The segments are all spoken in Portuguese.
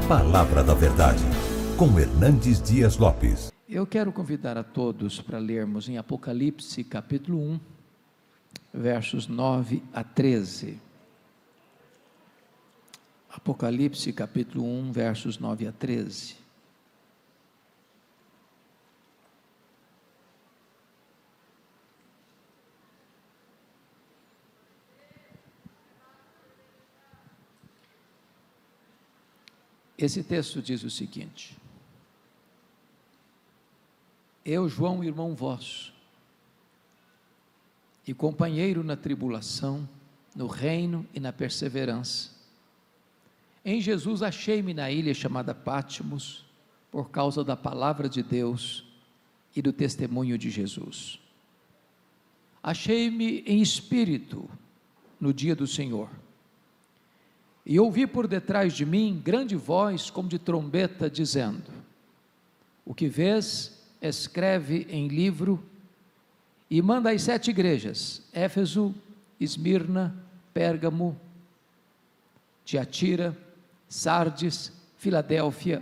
Palavra da Verdade, com Hernandes Dias Lopes. Eu quero convidar a todos para lermos em Apocalipse capítulo 1, versos 9 a 13. Apocalipse capítulo 1, versos 9 a 13. Esse texto diz o seguinte: Eu, João, irmão vosso, e companheiro na tribulação, no reino e na perseverança, em Jesus achei-me na ilha chamada Patmos, por causa da palavra de Deus e do testemunho de Jesus. Achei-me em espírito no dia do Senhor, e ouvi por detrás de mim grande voz como de trombeta, dizendo: O que vês, escreve em livro, e manda às 7 igrejas, Éfeso, Esmirna, Pérgamo, Tiatira, Sardes, Filadélfia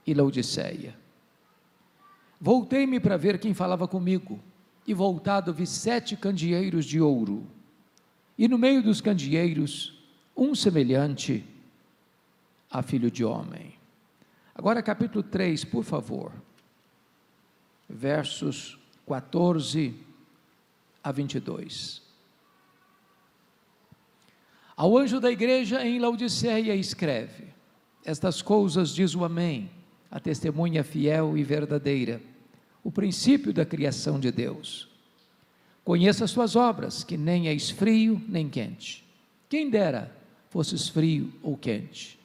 e Laodiceia. Voltei-me para ver quem falava comigo, e voltado vi 7 candeeiros de ouro, e no meio dos candeeiros, um semelhante a filho de homem. Agora capítulo 3, por favor, versos 14 a 22. Ao anjo da igreja em Laodiceia escreve: Estas coisas diz o Amém, a testemunha fiel e verdadeira, o princípio da criação de Deus. Conheça as tuas obras, que nem és frio nem quente. Quem dera fosses frio ou quente.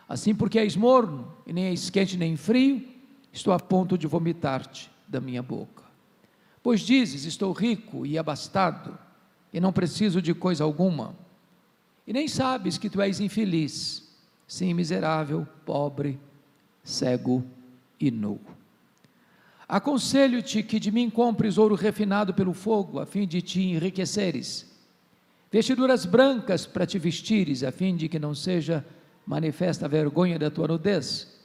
Assim, porque és morno, e nem és quente nem frio, estou a ponto de vomitar-te da minha boca. Pois dizes: estou rico e abastado, e não preciso de coisa alguma, e nem sabes que tu és infeliz, sim, miserável, pobre, cego e nu. Aconselho-te que de mim compres ouro refinado pelo fogo, a fim de te enriqueceres, vestiduras brancas para te vestires, a fim de que não seja manifesta a vergonha da tua nudez,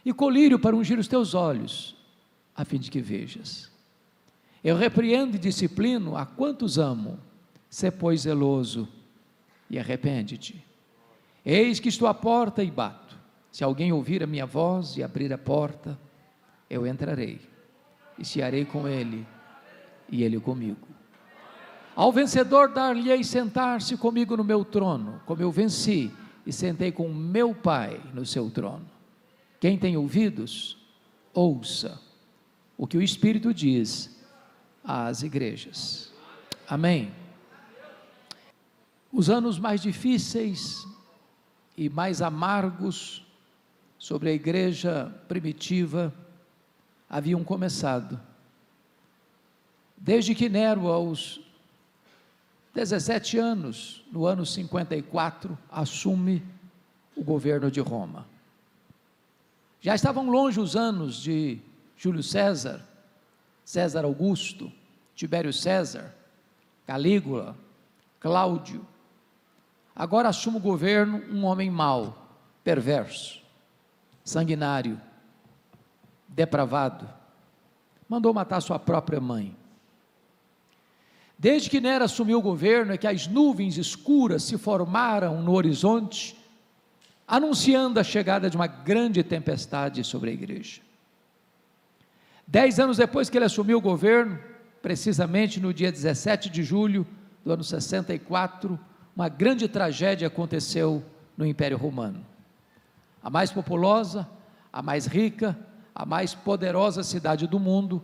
e colírio para ungir os teus olhos, a fim de que vejas. Eu repreendo e disciplino a quantos amo. Sê, pois, zeloso e arrepende-te. Eis que estou à porta e bato. Se alguém ouvir a minha voz e abrir a porta, eu entrarei e cearei com ele e ele comigo. Ao vencedor dar-lhe-ei sentar-se comigo no meu trono, como eu venci e sentei com meu Pai no seu trono. Quem tem ouvidos, ouça o que o Espírito diz às igrejas. Amém. Os anos mais difíceis e mais amargos sobre a igreja primitiva haviam começado, desde que Nero, aos 17 anos, no ano 54, assume o governo de Roma. Já estavam longe os anos de Júlio César, César Augusto, Tibério César, Calígula, Cláudio. Agora assume o governo um homem mau, perverso, sanguinário, depravado. Mandou matar sua própria mãe. Desde que Nero assumiu o governo, é que as nuvens escuras se formaram no horizonte, anunciando a chegada de uma grande tempestade sobre a igreja. 10 anos depois que ele assumiu o governo, precisamente no dia 17 de julho do ano 64, uma grande tragédia aconteceu no Império Romano. A mais populosa, a mais rica, a mais poderosa cidade do mundo,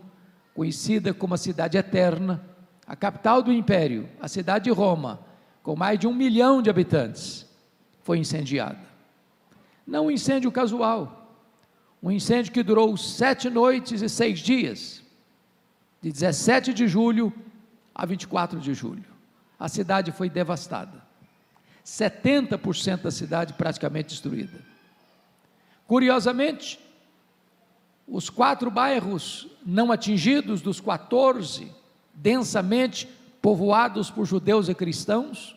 conhecida como a cidade eterna, a capital do império, a cidade de Roma, com mais de 1 milhão de habitantes, foi incendiada. Não um incêndio casual, um incêndio que durou 7 noites e 6 dias, de 17 de julho a 24 de julho. A cidade foi devastada, 70% da cidade praticamente destruída. Curiosamente, os 4 bairros não atingidos dos 14, densamente povoados por judeus e cristãos,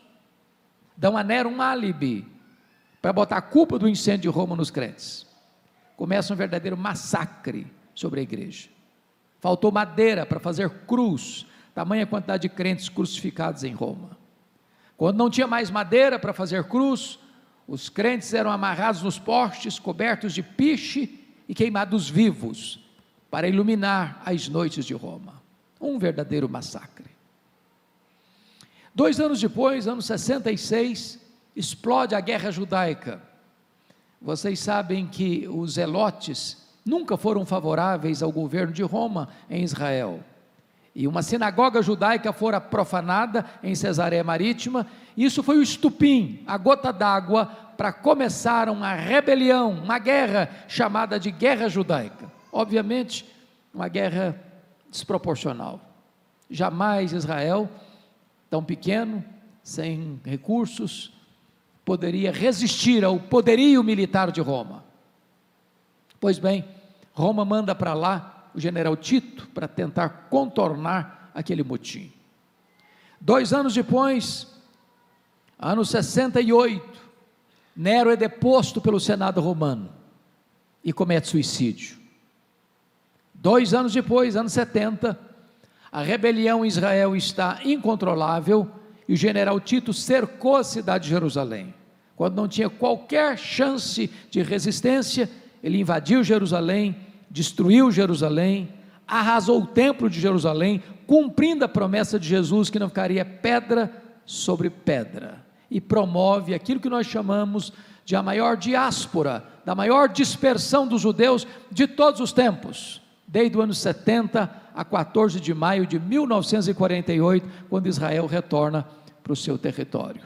dão a Nero um álibi para botar a culpa do incêndio de Roma nos crentes. Começa um verdadeiro massacre sobre a igreja. Faltou madeira para fazer cruz, tamanha quantidade de crentes crucificados em Roma. Quando não tinha mais madeira para fazer cruz, os crentes eram amarrados nos postes, cobertos de piche e queimados vivos, para iluminar as noites de Roma. Um verdadeiro massacre. 2 anos depois, ano 66, explode a guerra judaica. Vocês sabem que os zelotes nunca foram favoráveis ao governo de Roma em Israel. E uma sinagoga judaica fora profanada em Cesareia Marítima. Isso foi o estupim, a gota d'água, para começar uma rebelião, uma guerra chamada de Guerra Judaica. Obviamente, uma guerra desproporcional. Jamais Israel, tão pequeno, sem recursos, poderia resistir ao poderio militar de Roma. Pois bem, Roma manda para lá o general Tito para tentar contornar aquele motim. 2 anos depois, ano 68, Nero é deposto pelo Senado romano e comete suicídio. 2 anos depois, ano 70, a rebelião em Israel está incontrolável e o general Tito cercou a cidade de Jerusalém. Quando não tinha qualquer chance de resistência, ele invadiu Jerusalém, destruiu Jerusalém, arrasou o templo de Jerusalém, cumprindo a promessa de Jesus que não ficaria pedra sobre pedra, e promove aquilo que nós chamamos de a maior diáspora, da maior dispersão dos judeus de todos os tempos, desde o ano 70 a 14 de maio de 1948, quando Israel retorna para o seu território.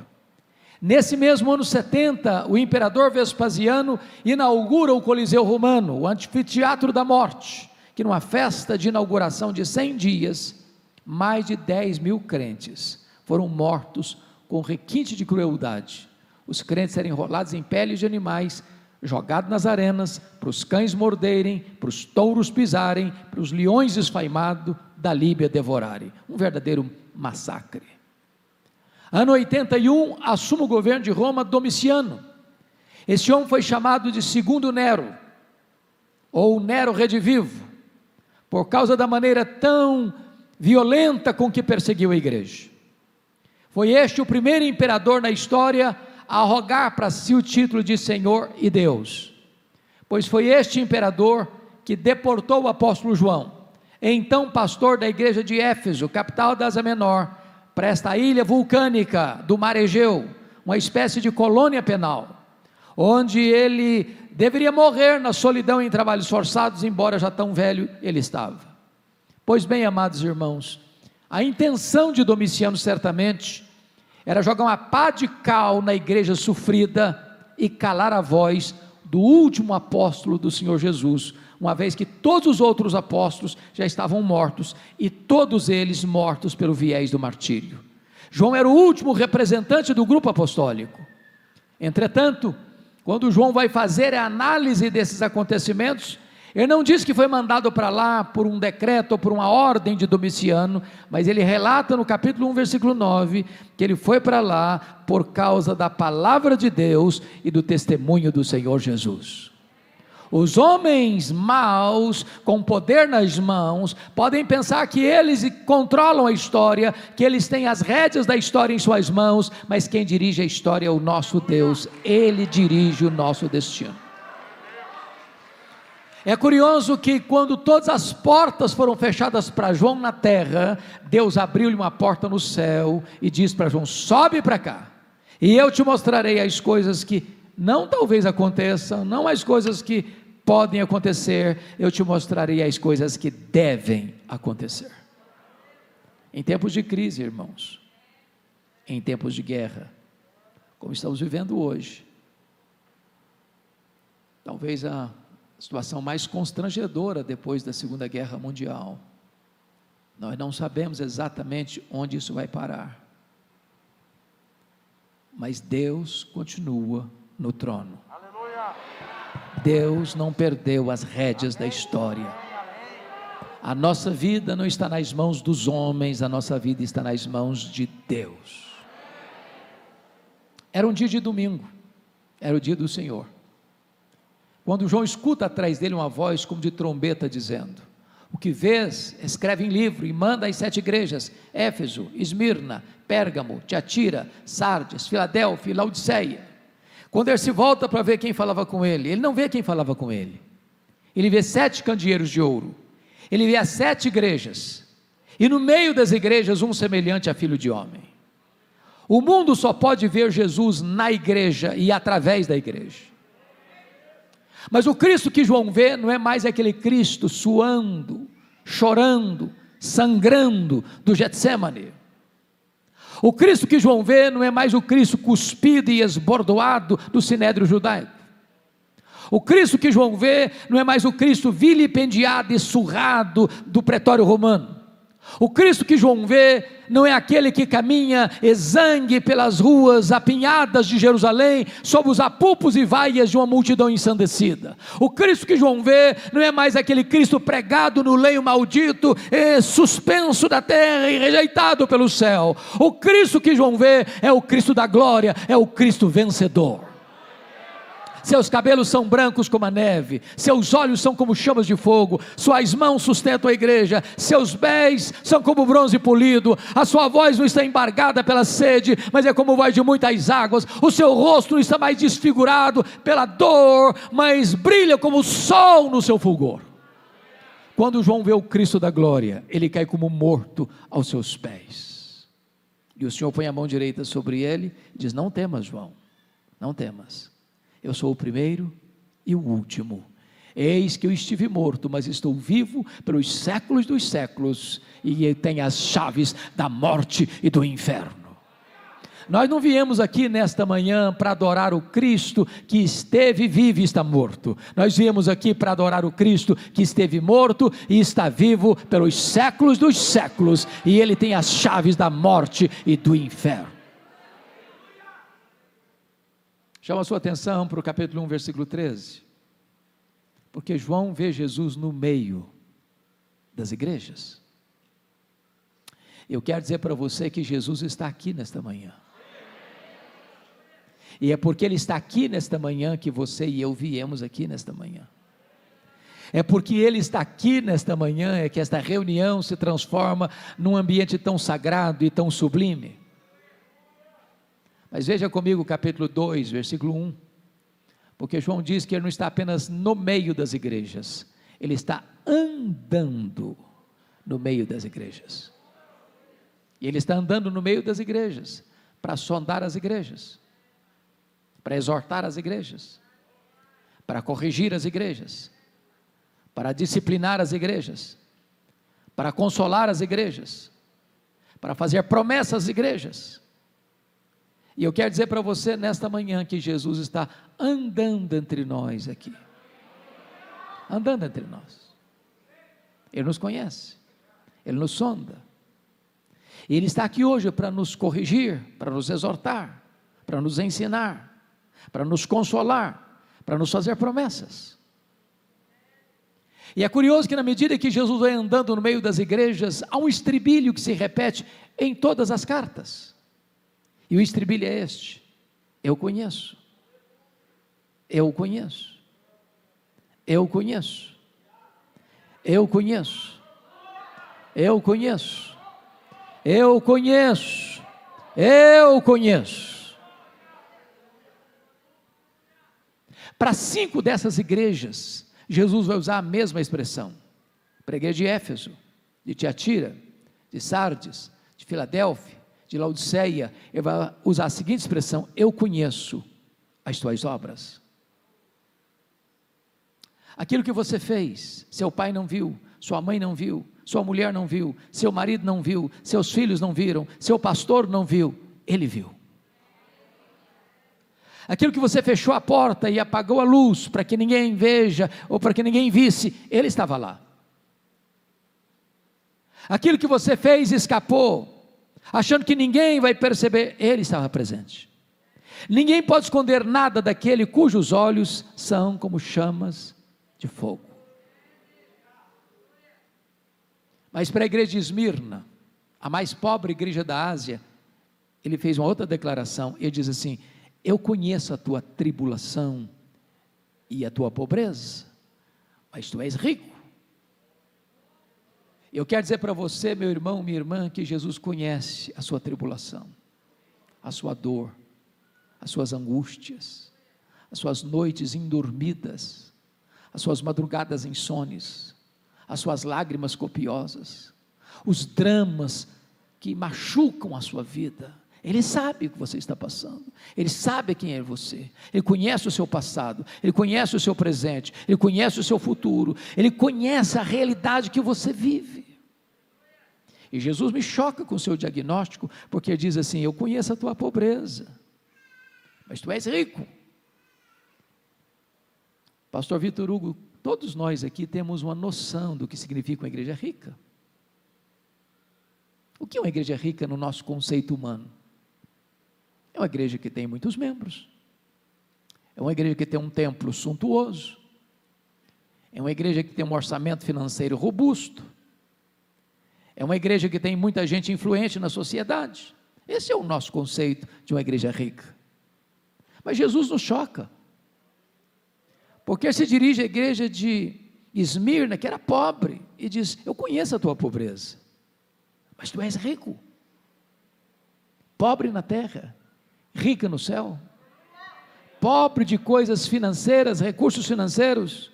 Nesse mesmo ano 70, o imperador Vespasiano inaugura o Coliseu Romano, o Anfiteatro da Morte, que numa festa de inauguração de 100 dias, mais de 10 mil crentes foram mortos com requinte de crueldade. Os crentes eram enrolados em peles de animais, jogados nas arenas, para os cães morderem, para os touros pisarem, para os leões esfaimados da Líbia devorarem. Um verdadeiro massacre. Ano 81, assume o governo de Roma Domiciano. Esse homem foi chamado de segundo Nero, ou Nero redivivo, por causa da maneira tão violenta com que perseguiu a igreja. Foi este o primeiro imperador na história a arrogar para si o título de Senhor e Deus, pois foi este imperador que deportou o apóstolo João, então pastor da igreja de Éfeso, capital da Ásia Menor, para esta ilha vulcânica do mar Egeu, uma espécie de colônia penal, onde ele deveria morrer na solidão em trabalhos forçados, embora já tão velho ele estava. Pois bem, amados irmãos, a intenção de Domiciano certamente era jogar uma pá de cal na igreja sofrida e calar a voz do último apóstolo do Senhor Jesus, uma vez que todos os outros apóstolos já estavam mortos, e todos eles mortos pelo viés do martírio. João era o último representante do grupo apostólico. Entretanto, quando João vai fazer a análise desses acontecimentos, ele não diz que foi mandado para lá por um decreto ou por uma ordem de Domiciano, mas ele relata no capítulo 1, versículo 9, que ele foi para lá por causa da palavra de Deus e do testemunho do Senhor Jesus. Os homens maus, com poder nas mãos, podem pensar que eles controlam a história, que eles têm as rédeas da história em suas mãos, mas quem dirige a história é o nosso Deus, Ele dirige o nosso destino. É curioso que quando todas as portas foram fechadas para João na terra, Deus abriu-lhe uma porta no céu e disse para João: sobe para cá, e eu te mostrarei as coisas que não talvez aconteçam, não as coisas que podem acontecer, eu te mostrarei as coisas que devem acontecer. Em tempos de crise, irmãos, em tempos de guerra, como estamos vivendo hoje, talvez a situação mais constrangedora depois da Segunda Guerra Mundial, nós não sabemos exatamente onde isso vai parar, mas Deus continua no trono. Deus não perdeu as rédeas da história. A nossa vida não está nas mãos dos homens, a nossa vida está nas mãos de Deus. Era um dia de domingo, Era o dia do Senhor. Quando João escuta atrás dele uma voz como de trombeta dizendo: o que vês, escreve em livro e manda às 7 igrejas: Éfeso, Esmirna, Pérgamo, Tiatira, Sardes, Filadélfia e Laodiceia. Quando ele se volta para ver quem falava com ele, ele não vê quem falava com ele. Ele vê 7 candeeiros de ouro. Ele vê as 7 igrejas. E no meio das igrejas, um semelhante a filho de homem. O mundo só pode ver Jesus na igreja e através da igreja. Mas o Cristo que João vê não é mais aquele Cristo suando, chorando, sangrando do Getsêmani. O Cristo que João vê não é mais o Cristo cuspido e esbordoado do sinédrio judaico. O Cristo que João vê não é mais o Cristo vilipendiado e surrado do pretório romano. O Cristo que João vê não é aquele que caminha exangue pelas ruas apinhadas de Jerusalém, sob os apupos e vaias de uma multidão ensandecida. O Cristo que João vê não é mais aquele Cristo pregado no leio maldito, suspenso da terra e rejeitado pelo céu. O Cristo que João vê é o Cristo da glória, é o Cristo vencedor. Seus cabelos são brancos como a neve, seus olhos são como chamas de fogo, suas mãos sustentam a igreja, seus pés são como bronze polido, a sua voz não está embargada pela sede, mas é como voz de muitas águas, o seu rosto não está mais desfigurado pela dor, mas brilha como o sol no seu fulgor. Quando João vê o Cristo da glória, ele cai como morto aos seus pés, e o Senhor põe a mão direita sobre ele e diz: não temas, João, não temas. Eu sou o primeiro e o último. Eis que eu estive morto, mas estou vivo pelos séculos dos séculos, e tenho as chaves da morte e do inferno. Nós não viemos aqui nesta manhã para adorar o Cristo que esteve vivo e está morto. Nós viemos aqui para adorar o Cristo que esteve morto e está vivo pelos séculos dos séculos, e Ele tem as chaves da morte e do inferno. Chama a sua atenção para o capítulo 1, versículo 13, porque João vê Jesus no meio das igrejas. Eu quero dizer para você que Jesus está aqui nesta manhã, e é porque Ele está aqui nesta manhã que você e eu viemos aqui nesta manhã. É porque Ele está aqui nesta manhã é que esta reunião se transforma num ambiente tão sagrado e tão sublime. Mas veja comigo o capítulo 2, versículo 1, porque João diz que ele não está apenas no meio das igrejas, ele está andando no meio das igrejas, e ele está andando no meio das igrejas, para sondar as igrejas, para exortar as igrejas, para corrigir as igrejas, para disciplinar as igrejas, para consolar as igrejas, para fazer promessas às igrejas. E eu quero dizer para você nesta manhã que Jesus está andando entre nós aqui, andando entre nós. Ele nos conhece, Ele nos sonda, e Ele está aqui hoje para nos corrigir, para nos exortar, para nos ensinar, para nos consolar, para nos fazer promessas. E é curioso que na medida que Jesus vai andando no meio das igrejas, há um estribilho que se repete em todas as cartas. E o estribilho é este: eu conheço, eu conheço, eu conheço, eu conheço, eu conheço, eu conheço, eu conheço. Para 5 dessas igrejas, Jesus vai usar a mesma expressão. Para a igreja de Éfeso, de Tiatira, de Sardes, de Filadélfia, de Laodiceia, ele vai usar a seguinte expressão: eu conheço as tuas obras. Aquilo que você fez, seu pai não viu, sua mãe não viu, sua mulher não viu, seu marido não viu, seus filhos não viram, seu pastor não viu, ele viu. Aquilo que você fechou a porta e apagou a luz para que ninguém veja ou para que ninguém visse, ele estava lá. Aquilo que você fez e escapou, achando que ninguém vai perceber, ele estava presente. Ninguém pode esconder nada daquele cujos olhos são como chamas de fogo. Mas para a igreja de Esmirna, a mais pobre igreja da Ásia, ele fez uma outra declaração, ele diz assim: Eu conheço a tua tribulação e a tua pobreza, mas tu és rico. Eu quero dizer para você, meu irmão, minha irmã, que Jesus conhece a sua tribulação, a sua dor, as suas angústias, as suas noites indormidas, as suas madrugadas insones, as suas lágrimas copiosas, os dramas que machucam a sua vida. Ele sabe o que você está passando, Ele sabe quem é você, Ele conhece o seu passado, Ele conhece o seu presente, Ele conhece o seu futuro, Ele conhece a realidade que você vive. E Jesus me choca com o seu diagnóstico, porque Ele diz assim: eu conheço a tua pobreza, mas tu és rico. Pastor Vitor Hugo, todos nós aqui temos uma noção do que significa uma igreja rica. O que é uma igreja rica no nosso conceito humano? É uma igreja que tem muitos membros, é uma igreja que tem um templo suntuoso, é uma igreja que tem um orçamento financeiro robusto, é uma igreja que tem muita gente influente na sociedade. Esse é o nosso conceito de uma igreja rica. Mas Jesus nos choca, porque Ele se dirige à igreja de Esmirna, que era pobre, e diz: eu conheço a tua pobreza, mas tu és rico, pobre na terra, rica no céu, pobre de coisas financeiras, recursos financeiros,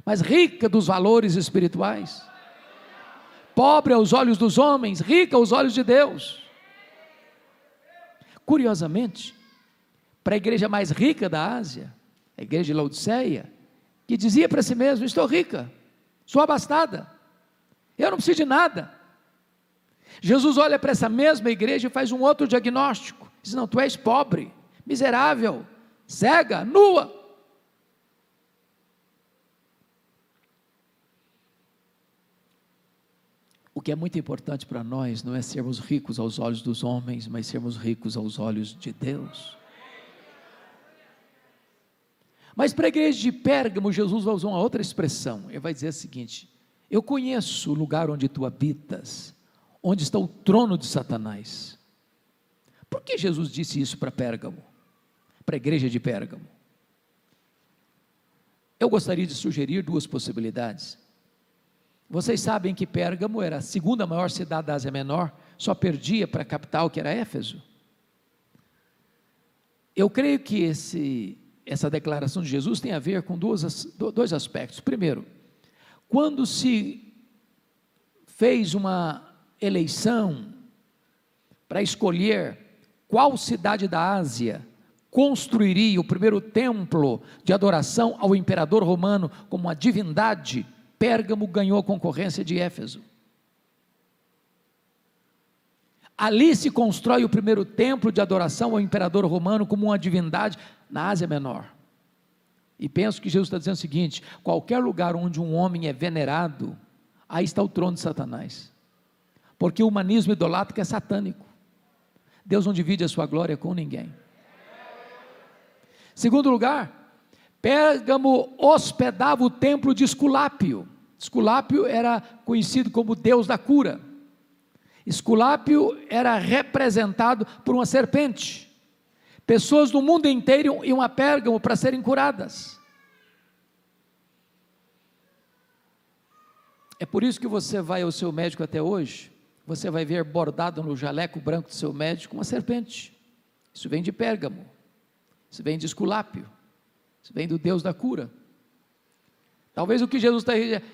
mas rica dos valores espirituais, pobre aos olhos dos homens, rica aos olhos de Deus. Curiosamente, para a igreja mais rica da Ásia, a igreja de Laodiceia, que dizia para si mesmo: estou rica, sou abastada, eu não preciso de nada. Jesus olha para essa mesma igreja e faz um outro diagnóstico, diz: não, tu és pobre, miserável, cega, nua. O que é muito importante para nós não é sermos ricos aos olhos dos homens, mas sermos ricos aos olhos de Deus. Mas para a igreja de Pérgamo, Jesus vai usar uma outra expressão. Ele vai dizer o seguinte: eu conheço o lugar onde tu habitas, onde está o trono de Satanás. Por que Jesus disse isso para Pérgamo, para a igreja de Pérgamo? Eu gostaria de sugerir duas possibilidades. Vocês sabem que Pérgamo era a segunda maior cidade da Ásia Menor, só perdia para a capital, que era Éfeso. Eu creio que essa declaração de Jesus tem a ver com dois aspectos. Primeiro, quando se fez uma eleição para escolher qual cidade da Ásia construiria o primeiro templo de adoração ao imperador romano como uma divindade, Pérgamo ganhou a concorrência de Éfeso. Ali se constrói o primeiro templo de adoração ao imperador romano como uma divindade na Ásia Menor. E penso que Jesus está dizendo o seguinte: qualquer lugar onde um homem é venerado, aí está o trono de Satanás, porque o humanismo idolátrico é satânico. Deus não divide a sua glória com ninguém. Segundo lugar, Pérgamo hospedava o templo de Esculápio. Esculápio era conhecido como Deus da cura. Esculápio era representado por uma serpente. Pessoas do mundo inteiro iam a Pérgamo para serem curadas. É por isso que você vai ao seu médico até hoje, você vai ver bordado no jaleco branco do seu médico uma serpente. Isso vem de Pérgamo, isso vem de Esculápio, isso vem do Deus da cura. Talvez o que Jesus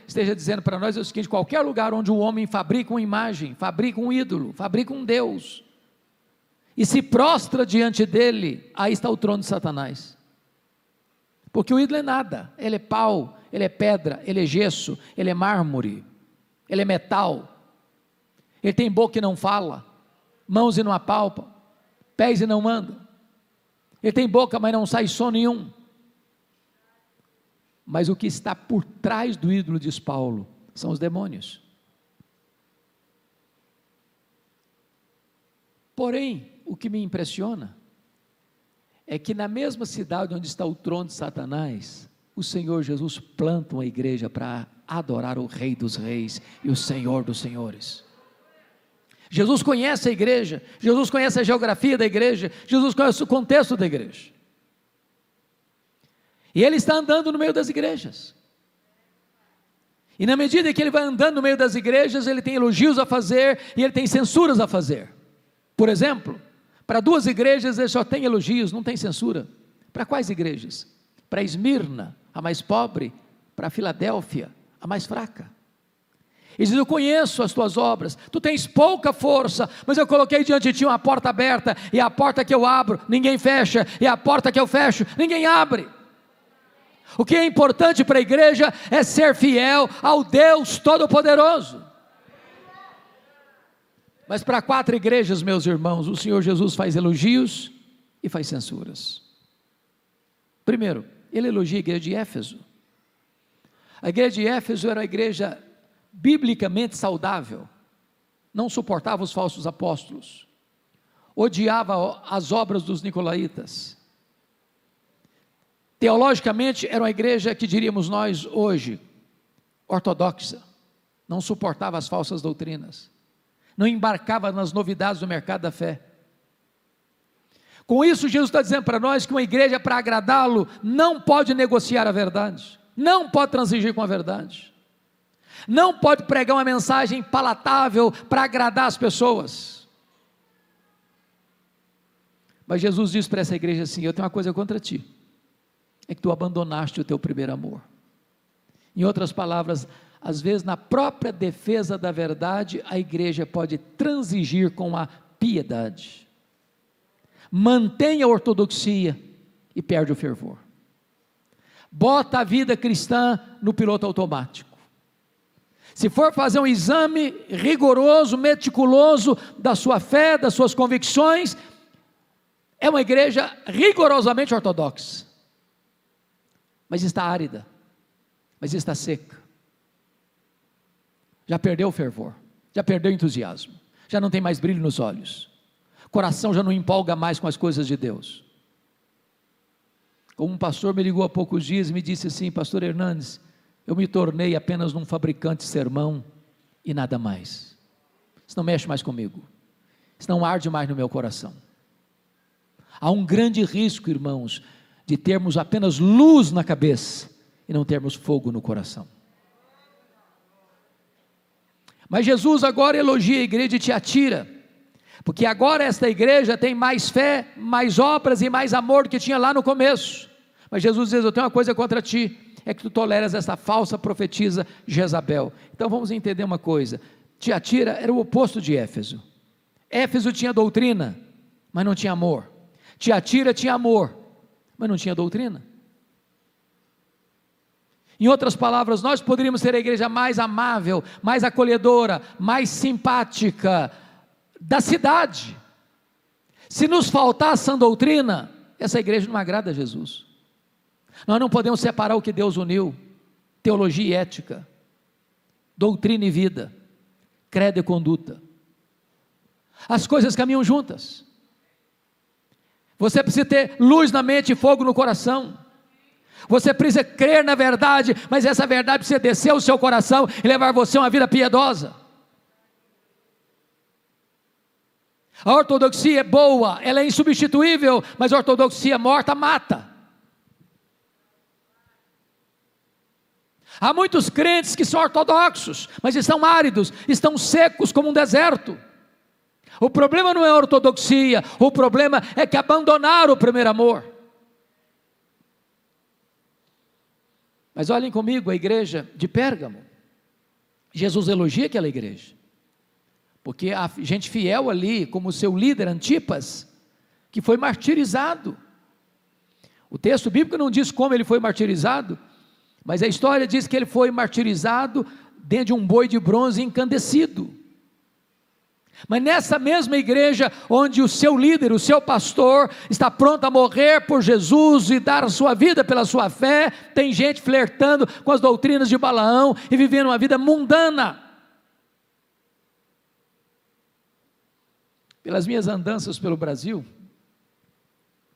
esteja dizendo para nós é o seguinte: qualquer lugar onde o homem fabrica uma imagem, fabrica um ídolo, fabrica um Deus, e se prostra diante dele, aí está o trono de Satanás. Porque o ídolo é nada, ele é pau, ele é pedra, ele é gesso, ele é mármore, ele é metal, ele tem boca e não fala, mãos e não apalpa, pés e não anda, ele tem boca mas não sai som nenhum. Mas o que está por trás do ídolo, diz Paulo, são os demônios. Porém, o que me impressiona é que na mesma cidade onde está o trono de Satanás, o Senhor Jesus planta uma igreja para adorar o Rei dos Reis e o Senhor dos Senhores. Jesus conhece a igreja, Jesus conhece a geografia da igreja, Jesus conhece o contexto da igreja. E ele está andando no meio das igrejas. E na medida que ele vai andando no meio das igrejas, ele tem elogios a fazer e ele tem censuras a fazer. Por exemplo, para 2 igrejas ele só tem elogios, não tem censura. Para quais igrejas? Para Esmirna, a mais pobre, para Filadélfia, a mais fraca. Ele diz: eu conheço as tuas obras, tu tens pouca força, mas eu coloquei diante de ti uma porta aberta, e a porta que eu abro, ninguém fecha, e a porta que eu fecho, ninguém abre. O que é importante para a igreja é ser fiel ao Deus Todo-Poderoso. Mas para 4 igrejas, meus irmãos, o Senhor Jesus faz elogios e faz censuras. Primeiro, ele elogia a igreja de Éfeso. A igreja de Éfeso era uma igreja biblicamente saudável, não suportava os falsos apóstolos, odiava as obras dos nicolaítas. Teologicamente era uma igreja que diríamos nós hoje, ortodoxa, não suportava as falsas doutrinas, não embarcava nas novidades do mercado da fé. Com isso Jesus está dizendo para nós que uma igreja, para agradá-lo, não pode negociar a verdade, não pode transigir com a verdade, não pode pregar uma mensagem palatável para agradar as pessoas. Mas Jesus diz para essa igreja assim: eu tenho uma coisa contra ti, é que tu abandonaste o teu primeiro amor. Em outras palavras, às vezes na própria defesa da verdade, a igreja pode transigir com a piedade, mantém a ortodoxia e perde o fervor, bota a vida cristã no piloto automático. Se for fazer um exame rigoroso, meticuloso da sua fé, das suas convicções, é uma igreja rigorosamente ortodoxa, mas está árida, mas está seca, já perdeu o fervor, já perdeu o entusiasmo, já não tem mais brilho nos olhos, o coração já não empolga mais com as coisas de Deus. Como um pastor me ligou há poucos dias e me disse assim: pastor Hernandes, eu me tornei apenas um fabricante de sermão e nada mais, isso não mexe mais comigo, isso não arde mais no meu coração. Há um grande risco, irmãos, de termos apenas luz na cabeça e não termos fogo no coração. Mas Jesus agora elogia a igreja de Tiatira, porque agora esta igreja tem mais fé, mais obras e mais amor do que tinha lá no começo. Mas Jesus diz: eu tenho uma coisa contra ti, é que tu toleras essa falsa profetisa Jezabel. Então vamos entender uma coisa: Tiatira era o oposto de Éfeso. Éfeso tinha doutrina, mas não tinha amor. Tiatira tinha amor, mas não tinha doutrina. Em outras palavras, nós poderíamos ser a igreja mais amável, mais acolhedora, mais simpática da cidade. Se nos faltar sã doutrina, essa igreja não agrada a Jesus. Nós não podemos separar o que Deus uniu: teologia e ética, doutrina e vida, credo e conduta. As coisas caminham juntas. Você precisa ter luz na mente e fogo no coração. Você precisa crer na verdade, mas essa verdade precisa descer o seu coração e levar você a uma vida piedosa. A ortodoxia é boa, ela é insubstituível, mas a ortodoxia morta mata. Há muitos crentes que são ortodoxos, mas estão áridos, estão secos como um deserto. O problema não é a ortodoxia, o problema é que abandonaram o primeiro amor. Mas olhem comigo a igreja de Pérgamo. Jesus elogia aquela igreja, porque a gente fiel ali, como seu líder Antipas, que foi martirizado. O texto bíblico não diz como ele foi martirizado, mas a história diz que ele foi martirizado dentro de um boi de bronze incandescido. Mas nessa mesma igreja, onde o seu líder, o seu pastor, está pronto a morrer por Jesus e dar a sua vida pela sua fé, tem gente flertando com as doutrinas de Balaão e vivendo uma vida mundana. Pelas minhas andanças pelo Brasil,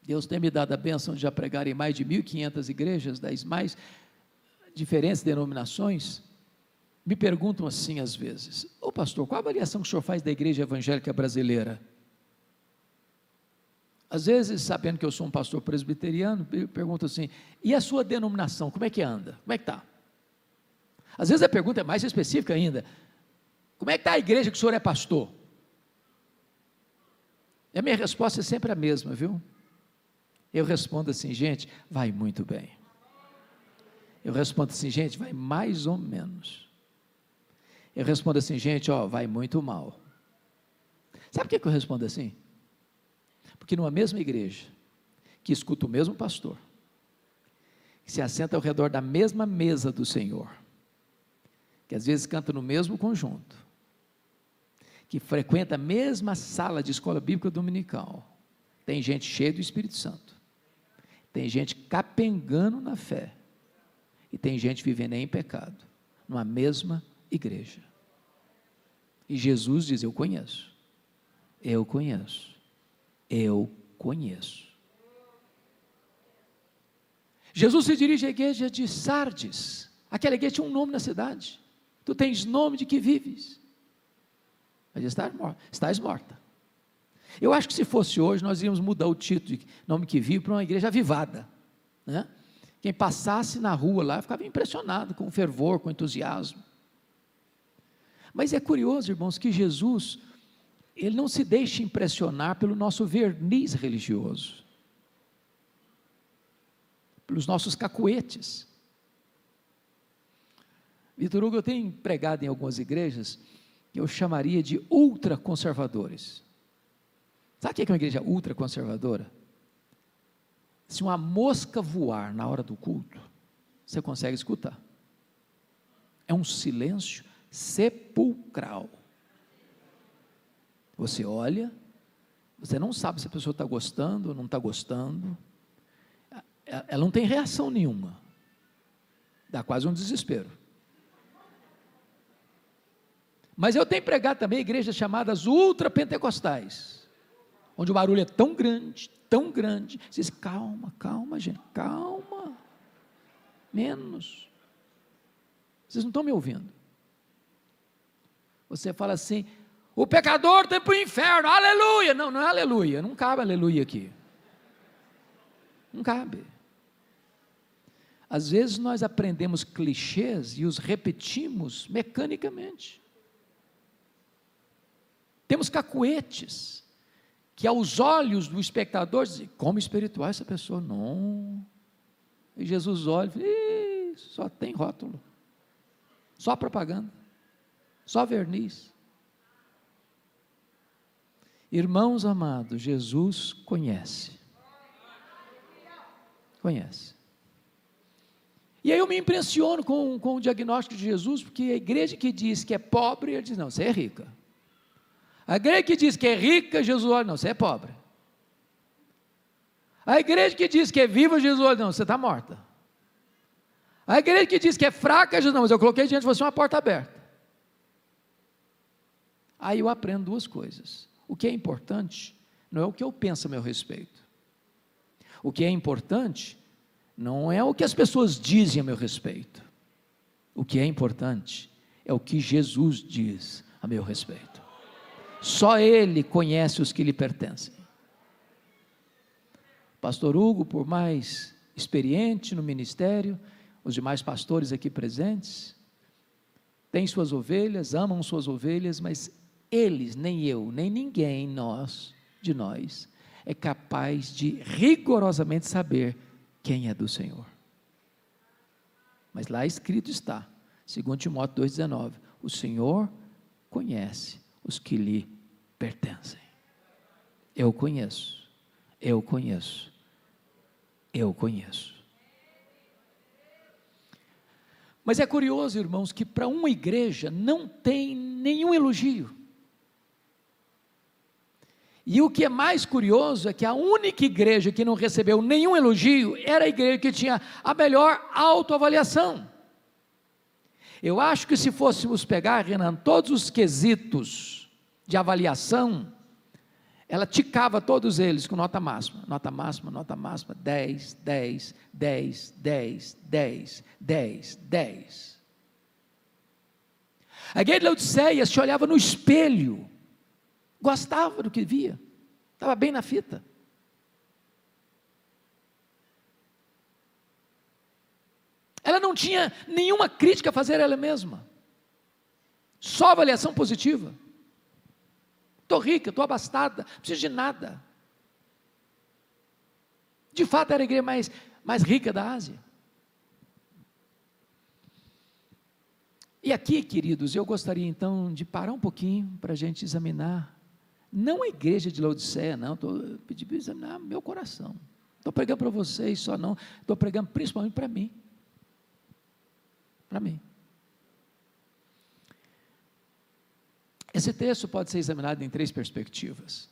Deus tem me dado a bênção de já pregar em mais de 1.500 igrejas, das mais diferentes denominações. Me perguntam assim às vezes: ô pastor, qual a avaliação que o senhor faz da igreja evangélica brasileira? Às vezes, sabendo que eu sou um pastor presbiteriano, pergunto assim, e a sua denominação, como é que anda? Como é que está? Às vezes a pergunta é mais específica ainda, como é que está a igreja que o senhor é pastor? E a minha resposta é sempre a mesma, viu? Eu respondo assim, gente, vai muito bem. Eu respondo assim, gente, vai mais ou menos. Eu respondo assim, gente, vai muito mal. Sabe por que eu respondo assim? Porque numa mesma igreja, que escuta o mesmo pastor, que se assenta ao redor da mesma mesa do Senhor, que às vezes canta no mesmo conjunto, que frequenta a mesma sala de escola bíblica dominical, tem gente cheia do Espírito Santo, tem gente capengando na fé, e tem gente vivendo em pecado, numa mesma igreja. E Jesus diz, eu conheço. Jesus se dirige à igreja de Sardes, aquela igreja tinha um nome na cidade, tu tens nome de que vives, mas estás morta. Eu acho que se fosse hoje, nós íamos mudar o título de nome que vive para uma igreja avivada, né? Quem passasse na rua lá, ficava impressionado com fervor, com entusiasmo. Mas é curioso, irmãos, que Jesus, ele não se deixa impressionar pelo nosso verniz religioso, pelos nossos cacuetes. Vitor Hugo, eu tenho pregado em algumas igrejas, que eu chamaria de ultraconservadores. Sabe o que é uma igreja ultraconservadora? Se uma mosca voar na hora do culto, você consegue escutar. É um silêncio sepulcral. Você olha, você não sabe se a pessoa está gostando ou não está gostando, ela não tem reação nenhuma, dá quase um desespero. Mas eu tenho pregado também igrejas chamadas ultrapentecostais, onde o barulho é tão grande, você diz, calma gente, calma, menos, vocês não estão me ouvindo. Você fala assim, o pecador tem para o inferno, aleluia, não é aleluia, não cabe aleluia aqui, não cabe. Às vezes nós aprendemos clichês e os repetimos mecanicamente, temos cacuetes, que aos olhos do espectador dizem, como espiritual essa pessoa, não, e Jesus olha e fala, só tem rótulo, só propaganda, só verniz. Irmãos amados, Jesus conhece, e aí eu me impressiono com o diagnóstico de Jesus, porque a igreja que diz que é pobre, ele diz, não, você é rica. A igreja que diz que é rica, Jesus olha, não, você é pobre. A igreja que diz que é viva, Jesus olha, não, você está morta. A igreja que diz que é fraca, Jesus, não, mas eu coloquei diante de você uma porta aberta. Aí eu aprendo duas coisas. O que é importante não é o que eu penso a meu respeito. O que é importante não é o que as pessoas dizem a meu respeito. O que é importante é o que Jesus diz a meu respeito. Só Ele conhece os que lhe pertencem. Pastor Hugo, por mais experiente no ministério, os demais pastores aqui presentes, têm suas ovelhas, amam suas ovelhas, mas eles, nem eu, nem ninguém de nós, é capaz de rigorosamente saber quem é do Senhor. Mas lá escrito está, 2 Timóteo 2,19, o Senhor conhece os que lhe pertencem. Eu conheço. Mas é curioso, irmãos, que para uma igreja não tem nenhum elogio. E o que é mais curioso é que a única igreja que não recebeu nenhum elogio era a igreja que tinha a melhor autoavaliação. Eu acho que se fôssemos pegar, Renan, todos os quesitos de avaliação, ela ticava todos eles com nota máxima, 10, 10, 10, 10, 10, 10, 10. A igreja de Laodiceia se olhava no espelho, gostava do que via, estava bem na fita, Ela não tinha nenhuma crítica a fazer a ela mesma, só avaliação positiva. Estou rica, estou abastada, não preciso de nada. De fato era a igreja mais rica da Ásia. E aqui, queridos, eu gostaria então de parar um pouquinho para a gente examinar, não a igreja de Laodiceia, não, estou pedindo para examinar meu coração. Estou pregando para vocês só não, estou pregando principalmente para mim. Para mim. Esse texto pode ser examinado em 3 perspectivas.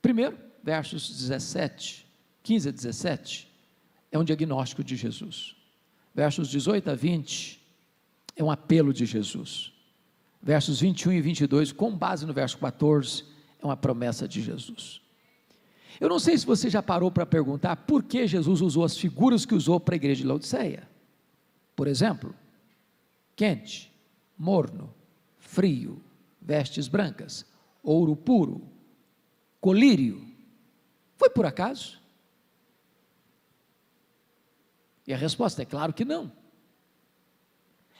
Primeiro, versos 15 a 17, é um diagnóstico de Jesus. Versos 18 a 20, é um apelo de Jesus. Versos 21 e 22, com base no verso 14, é uma promessa de Jesus. Eu não sei se você já parou para perguntar por que Jesus usou as figuras que usou para a igreja de Laodiceia. Por exemplo, quente, morno, frio, vestes brancas, ouro puro, colírio. Foi por acaso? E a resposta é claro que não.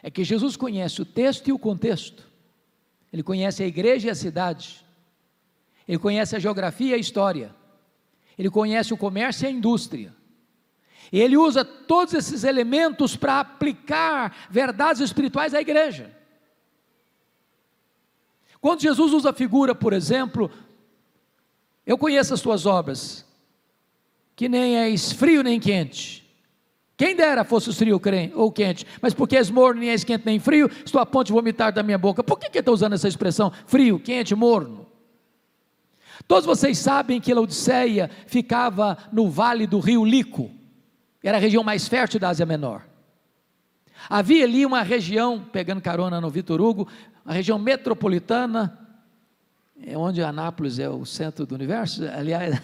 É que Jesus conhece o texto e o contexto. Ele conhece a igreja e a cidade. Ele conhece a geografia e a história. Ele conhece o comércio e a indústria. E ele usa todos esses elementos para aplicar verdades espirituais à igreja. Quando Jesus usa a figura, por exemplo, eu conheço as tuas obras, que nem és frio nem quente. Quem dera fosse frio ou quente, mas porque és morno, nem és quente nem frio, estou a ponto de vomitar da minha boca. Por que está usando essa expressão, frio, quente, morno? Todos vocês sabem que Laodiceia ficava no vale do rio Lico, era a região mais fértil da Ásia Menor. Havia ali uma região, pegando carona no Vitor Hugo, a região metropolitana, onde Anápolis é o centro do universo, aliás,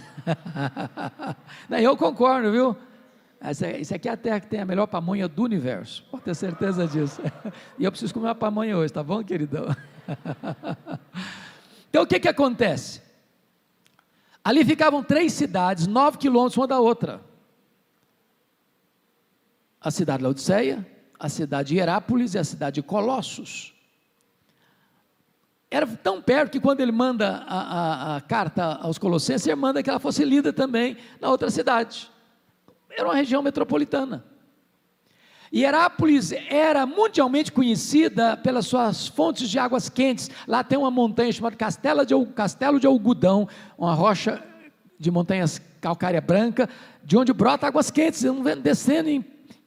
eu concordo, viu? Isso aqui é a terra que tem a melhor pamonha do universo, pode ter certeza disso. E eu preciso comer uma pamonha hoje, tá bom, queridão? Então o que acontece? Ali ficavam 3 cidades, 9 quilômetros uma da outra. A cidade de Laodiceia, a cidade de Hierápolis e a cidade de Colossos. Era tão perto que quando ele manda a carta aos Colossenses, ele manda que ela fosse lida também na outra cidade. Era uma região metropolitana. E Hierápolis era mundialmente conhecida pelas suas fontes de águas quentes. Lá tem uma montanha chamada Castelo de Algodão, uma rocha de montanhas calcária branca, de onde brota águas quentes, descendo em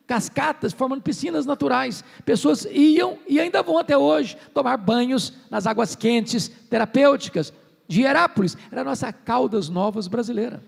cascatas, formando piscinas naturais. Pessoas iam e ainda vão até hoje tomar banhos nas águas quentes terapêuticas de Hierápolis. Era a nossa Caldas Novas brasileira.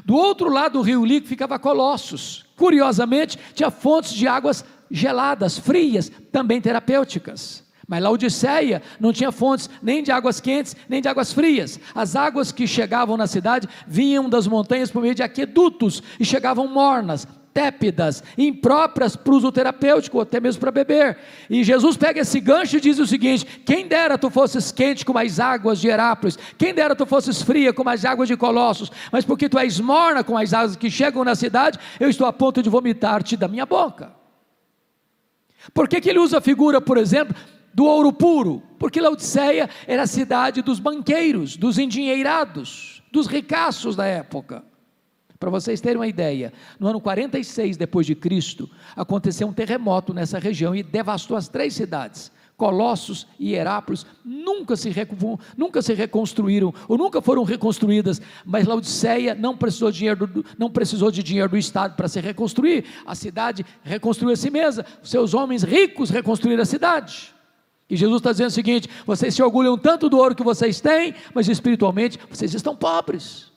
Do outro lado do rio Lico ficava Colossos. Curiosamente, tinha fontes de águas geladas, frias, também terapêuticas. Mas Laodiceia não tinha fontes nem de águas quentes, nem de águas frias. As águas que chegavam na cidade vinham das montanhas por meio de aquedutos e chegavam mornas, tépidas, impróprias para uso terapêutico, ou até mesmo para beber. E Jesus pega esse gancho e diz o seguinte: quem dera tu fosses quente como as águas de Hierápolis, quem dera tu fosses fria como as águas de Colossos, mas porque tu és morna com as águas que chegam na cidade, eu estou a ponto de vomitar-te da minha boca. Por que ele usa a figura, por exemplo, do ouro puro? Porque Laodiceia era a cidade dos banqueiros, dos endinheirados, dos ricaços da época. Para vocês terem uma ideia, no ano 46 depois de Cristo, aconteceu um terremoto nessa região e devastou as 3 cidades. Colossos e Hierápolis nunca se reconstruíram, ou nunca foram reconstruídas, mas Laodiceia não precisou de dinheiro do Estado para se reconstruir. A cidade reconstruiu a si mesma, seus homens ricos reconstruíram a cidade. E Jesus está dizendo o seguinte: vocês se orgulham tanto do ouro que vocês têm, mas espiritualmente vocês estão pobres.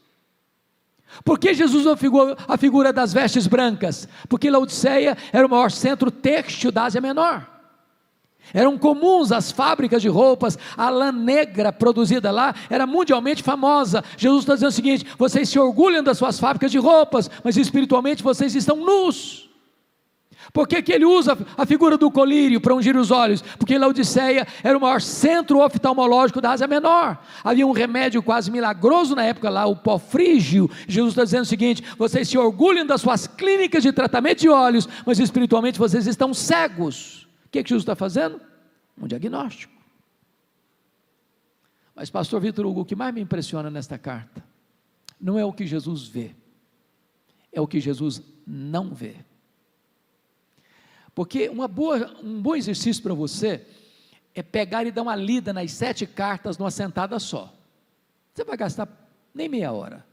Por que Jesus usou a figura das vestes brancas? Porque Laodiceia era o maior centro têxtil da Ásia Menor. Eram comuns as fábricas de roupas, a lã negra produzida lá era mundialmente famosa. Jesus está dizendo o seguinte: vocês se orgulham das suas fábricas de roupas, mas espiritualmente vocês estão nus. Por que ele usa a figura do colírio para ungir os olhos? Porque Laodiceia era o maior centro oftalmológico da Ásia Menor. Havia um remédio quase milagroso na época lá, o pó frígio. Jesus está dizendo o seguinte: vocês se orgulham das suas clínicas de tratamento de olhos, mas espiritualmente vocês estão cegos. O que Jesus está fazendo? Um diagnóstico. Mas pastor Vitor Hugo, o que mais me impressiona nesta carta não é o que Jesus vê, é o que Jesus não vê. Porque um bom exercício para você é pegar e dar uma lida nas 7 cartas numa sentada só. Você vai gastar nem meia hora.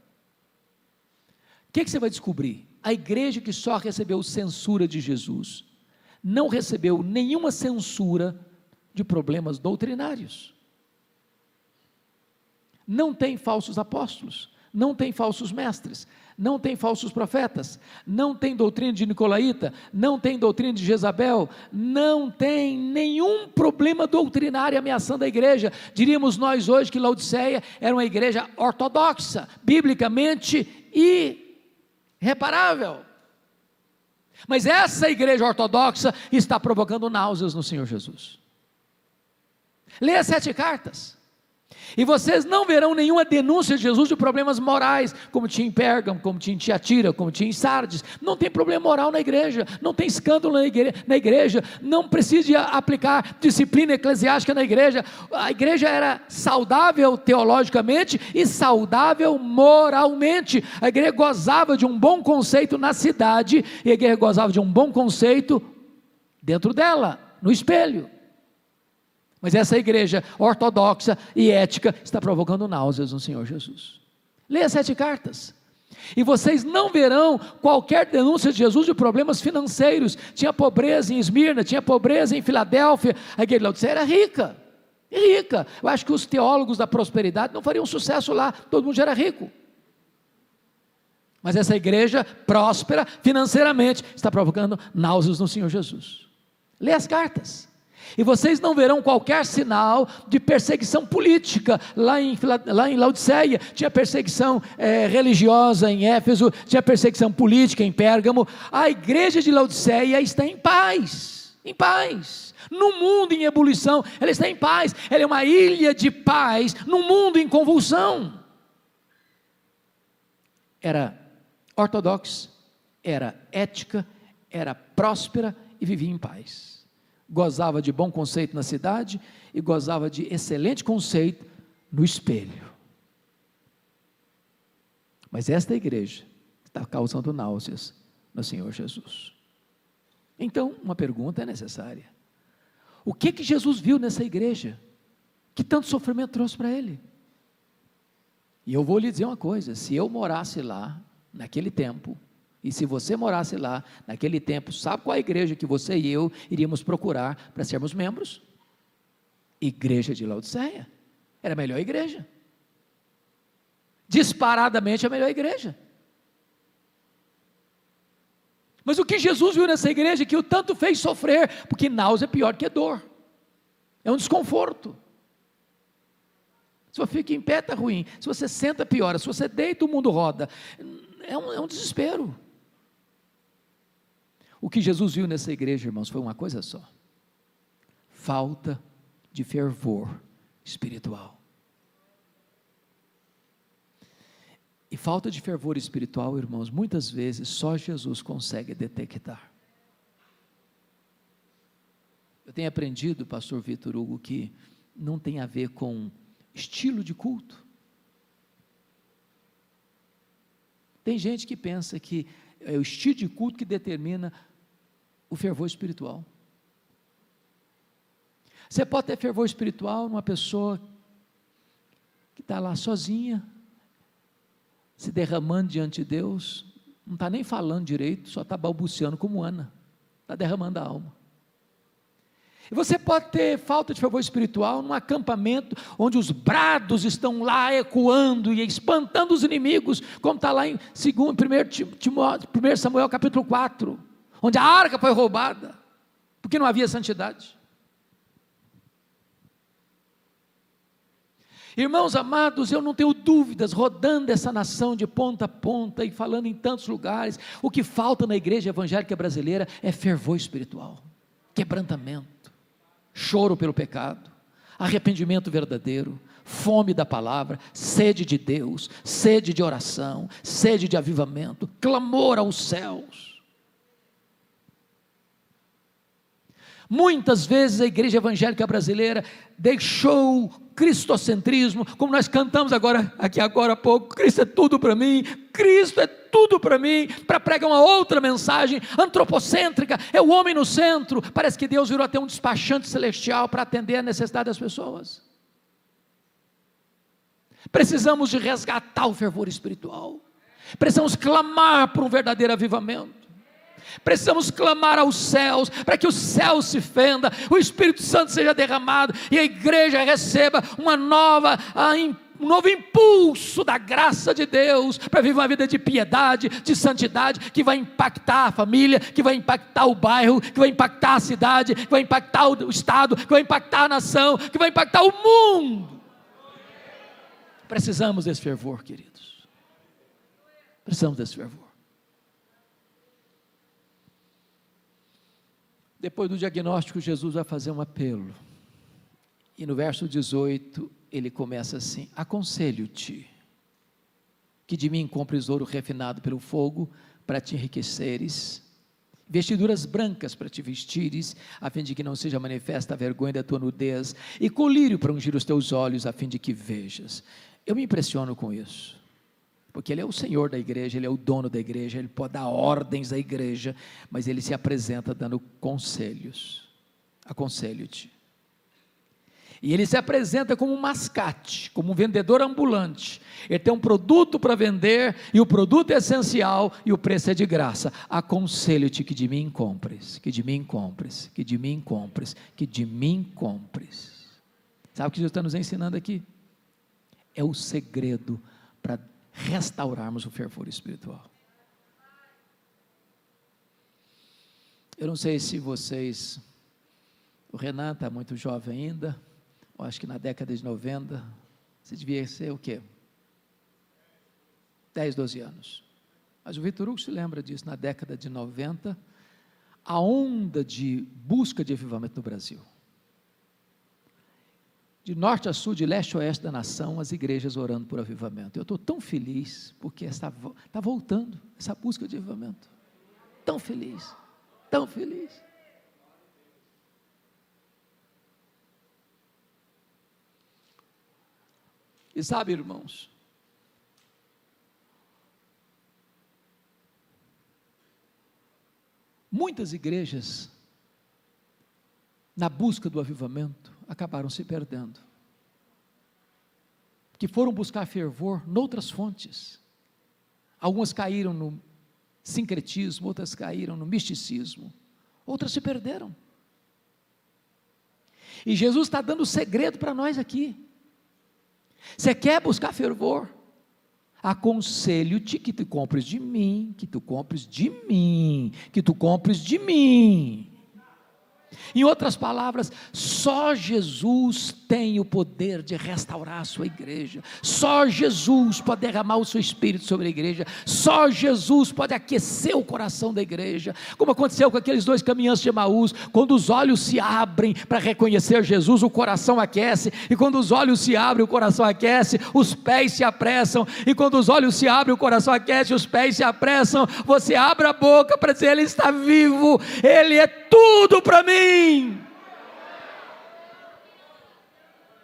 O que você vai descobrir? A igreja que só recebeu censura de Jesus não recebeu nenhuma censura de problemas doutrinários. Não tem falsos apóstolos, não tem falsos mestres, não tem falsos profetas, não tem doutrina de Nicolaíta, não tem doutrina de Jezabel, não tem nenhum problema doutrinário ameaçando a igreja. Diríamos nós hoje que Laodiceia era uma igreja ortodoxa, biblicamente irreparável. Mas essa igreja ortodoxa está provocando náuseas no Senhor Jesus. Leia as 7 cartas. E vocês não verão nenhuma denúncia de Jesus de problemas morais, como tinha em Pérgamo, como tinha em Tiatira, como tinha em Sardes. Não tem problema moral na igreja, não tem escândalo na igreja, não precisa aplicar disciplina eclesiástica na igreja. A igreja era saudável teologicamente e saudável moralmente. A igreja gozava de um bom conceito na cidade, e a igreja gozava de um bom conceito dentro dela, no espelho. Mas essa igreja ortodoxa e ética está provocando náuseas no Senhor Jesus. Leia as 7 cartas. E vocês não verão qualquer denúncia de Jesus de problemas financeiros. Tinha pobreza em Esmirna, tinha pobreza em Filadélfia. A igreja de Laodiceia era rica. Rica. Eu acho que os teólogos da prosperidade não fariam sucesso lá, todo mundo já era rico. Mas essa igreja próspera financeiramente está provocando náuseas no Senhor Jesus. Leia as cartas. E vocês não verão qualquer sinal de perseguição política. Lá em Laodiceia tinha perseguição religiosa em Éfeso, tinha perseguição política em Pérgamo. A igreja de Laodiceia está em paz, no mundo em ebulição, ela está em paz. Ela é uma ilha de paz no mundo em convulsão. Era ortodoxa, era ética, era próspera e vivia em paz. Gozava de bom conceito na cidade e gozava de excelente conceito no espelho. Mas esta igreja está causando náuseas no Senhor Jesus. Então, uma pergunta é necessária: o que Jesus viu nessa igreja que tanto sofrimento trouxe para ele? E eu vou lhe dizer uma coisa: se eu morasse lá naquele tempo, e se você morasse lá naquele tempo, sabe qual a igreja que você e eu iríamos procurar para sermos membros? Igreja de Laodiceia. Era a melhor igreja, disparadamente a melhor igreja. Mas o que Jesus viu nessa igreja que o tanto fez sofrer? Porque náusea é pior que dor, é um desconforto. Se você fica em pé está ruim, se você senta piora, se você deita o mundo roda, é um desespero. O que Jesus viu nessa igreja, irmãos, foi uma coisa só: falta de fervor espiritual. E falta de fervor espiritual, irmãos, muitas vezes só Jesus consegue detectar. Eu tenho aprendido, pastor Vitor Hugo, que não tem a ver com estilo de culto. Tem gente que pensa que é o estilo de culto que determina o fervor espiritual. Você pode ter fervor espiritual numa pessoa que está lá sozinha, se derramando diante de Deus, não está nem falando direito, só está balbuciando como Ana, está derramando a alma. E você pode ter falta de fervor espiritual num acampamento onde os brados estão lá ecoando e espantando os inimigos, como está lá em 1 Samuel capítulo 4, onde a arca foi roubada, porque não havia santidade. Irmãos amados, eu não tenho dúvidas, rodando essa nação de ponta a ponta e falando em tantos lugares, o que falta na igreja evangélica brasileira é fervor espiritual, quebrantamento, choro pelo pecado, arrependimento verdadeiro, fome da palavra, sede de Deus, sede de oração, sede de avivamento, clamor aos céus. Muitas vezes a igreja evangélica brasileira deixou o cristocentrismo, como nós cantamos agora há pouco, Cristo é tudo para mim, Cristo é tudo para mim, para pregar uma outra mensagem antropocêntrica, é o homem no centro. Parece que Deus virou até um despachante celestial para atender a necessidade das pessoas. Precisamos de resgatar o fervor espiritual, precisamos clamar por um verdadeiro avivamento, precisamos clamar aos céus, para que o céu se fenda, o Espírito Santo seja derramado, e a igreja receba um novo impulso da graça de Deus, para viver uma vida de piedade, de santidade, que vai impactar a família, que vai impactar o bairro, que vai impactar a cidade, que vai impactar o estado, que vai impactar a nação, que vai impactar o mundo. Precisamos desse fervor, queridos, precisamos desse fervor. Depois do diagnóstico, Jesus vai fazer um apelo, e no verso 18, ele começa assim: aconselho-te, que de mim compres ouro refinado pelo fogo, para te enriqueceres, vestiduras brancas para te vestires, a fim de que não seja manifesta a vergonha da tua nudez, e colírio para ungir os teus olhos, a fim de que vejas. Eu me impressiono com isso, porque Ele é o Senhor da igreja, Ele é o dono da igreja, Ele pode dar ordens à igreja, mas Ele se apresenta dando conselhos. Aconselho-te. E Ele se apresenta como um mascate, como um vendedor ambulante. Ele tem um produto para vender, e o produto é essencial, e o preço é de graça. Aconselho-te que de mim compres, que de mim compres, que de mim compres, que de mim compres. Sabe o que Jesus está nos ensinando aqui? É o segredo para restaurarmos o fervor espiritual. Eu não sei se vocês, o Renan está muito jovem ainda, eu acho que na década de 90, você devia ser o quê? 10, 12 anos. Mas o Vitor Hugo se lembra disso, na década de 90, a onda de busca de avivamento no Brasil. De norte a sul, de leste a oeste da nação, as igrejas orando por avivamento. Eu estou tão feliz, porque está voltando essa busca de avivamento. Tão feliz, tão feliz. E sabe, irmãos, muitas igrejas, na busca do avivamento, acabaram se perdendo, que foram buscar fervor noutras fontes. Algumas caíram no sincretismo, outras caíram no misticismo, outras se perderam. E Jesus está dando o segredo para nós aqui. Você quer buscar fervor? Aconselho-te que tu compres de mim, que tu compres de mim, que tu compres de mim. Em outras palavras, só Jesus tem o poder de restaurar a sua igreja, só Jesus pode derramar o seu Espírito sobre a igreja, só Jesus pode aquecer o coração da igreja, como aconteceu com aqueles 2 caminhantes de Emaús. Quando os olhos se abrem para reconhecer Jesus, o coração aquece, e quando os olhos se abrem, o coração aquece, os pés se apressam, e quando os olhos se abrem, o coração aquece, os pés se apressam, você abre a boca para dizer: Ele está vivo, Ele é tudo para mim.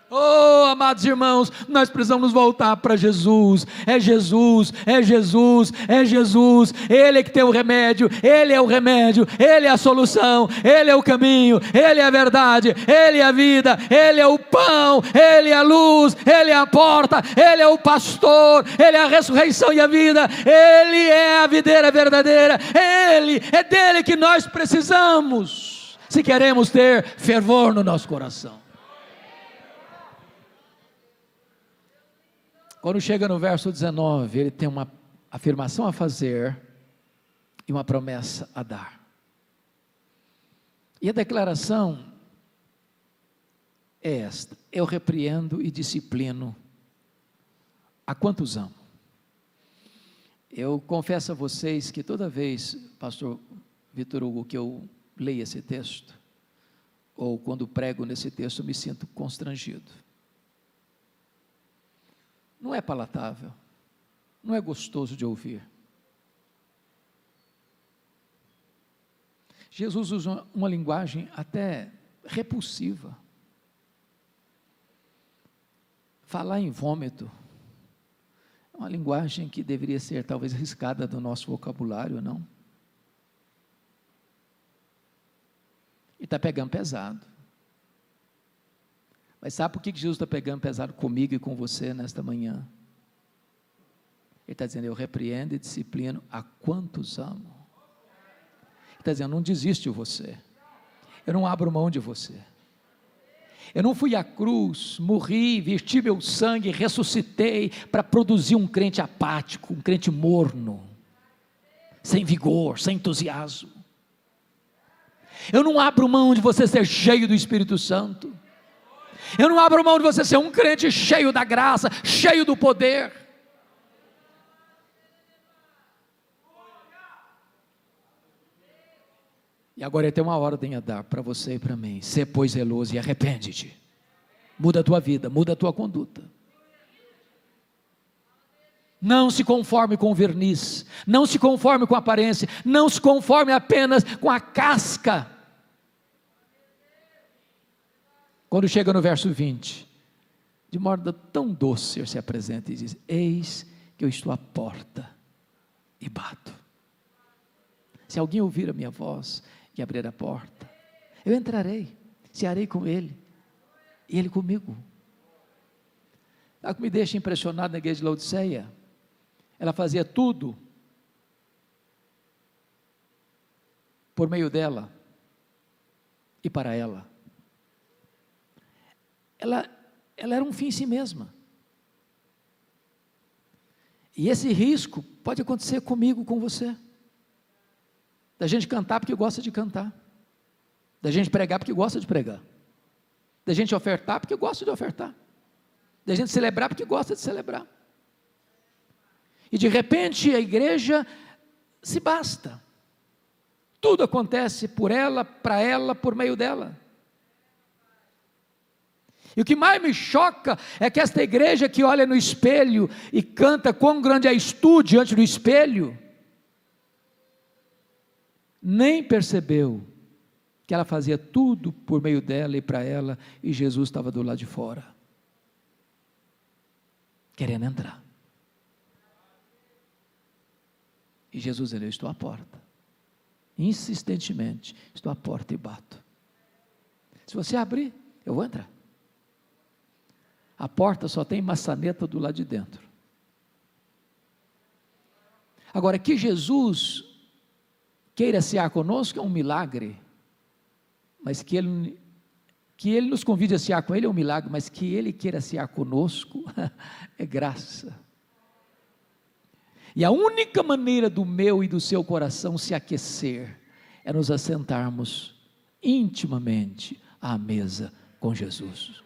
Oh, amados irmãos, nós precisamos voltar para Jesus. É Jesus, é Jesus, é Jesus. Ele é que tem o remédio, Ele é o remédio, Ele é a solução, Ele é o caminho, Ele é a verdade, Ele é a vida, Ele é o pão, Ele é a luz, Ele é a porta, Ele é o pastor, Ele é a ressurreição e a vida, Ele é a videira verdadeira, é dele que nós precisamos, se queremos ter fervor no nosso coração. Quando chega no verso 19, ele tem uma afirmação a fazer e uma promessa a dar. E a declaração é esta: eu repreendo e disciplino a quantos amo. Eu confesso a vocês que toda vez, pastor Vitor Hugo, que eu leio esse texto, ou quando prego nesse texto, eu me sinto constrangido. Não é palatável, não é gostoso de ouvir. Jesus usa uma linguagem até repulsiva. Falar em vômito é uma linguagem que deveria ser talvez riscada do nosso vocabulário, não? E está pegando pesado. Mas sabe por que Jesus está pegando pesado comigo e com você nesta manhã? Ele está dizendo: eu repreendo e disciplino a quantos amo. Ele está dizendo: não desisto de você, eu não abro mão de você. Eu não fui à cruz, morri, verti meu sangue, ressuscitei para produzir um crente apático, um crente morno, sem vigor, sem entusiasmo. Eu não abro mão de você ser cheio do Espírito Santo. Eu não abro mão de você ser um crente cheio da graça, cheio do poder. E agora ele tem uma ordem a dar para você e para mim: ser pois zeloso e arrepende-te. Muda a tua vida, muda a tua conduta. Não se conforme com o verniz, não se conforme com a aparência, não se conforme apenas com a casca. Quando chega no verso 20, de modo tão doce, ele se apresenta e diz: eis que eu estou à porta e bato. Se alguém ouvir a minha voz e abrir a porta, eu entrarei, cearei com ele, e ele comigo. Sabe o que me deixa impressionado na igreja de Laodiceia? Ela fazia tudo por meio dela e para ela. Ela era um fim em si mesma. E esse risco pode acontecer comigo, com você. Da gente cantar porque gosta de cantar, da gente pregar porque gosta de pregar, da gente ofertar porque gosta de ofertar, da gente celebrar porque gosta de celebrar. E de repente a igreja se basta, tudo acontece por ela, para ela, por meio dela. E o que mais me choca é que esta igreja que olha no espelho e canta quão grande és tu diante do espelho, nem percebeu que ela fazia tudo por meio dela e para ela, e Jesus estava do lado de fora, querendo entrar. E Jesus disse: eu estou à porta, insistentemente, estou à porta e bato. Se você abrir, eu vou entrar. A porta só tem maçaneta do lado de dentro. Agora, que Jesus queira cear conosco é um milagre, mas que Ele nos convide a cear com Ele é um milagre, mas que Ele queira cear conosco é graça. E a única maneira do meu e do seu coração se aquecer é nos assentarmos intimamente à mesa com Jesus.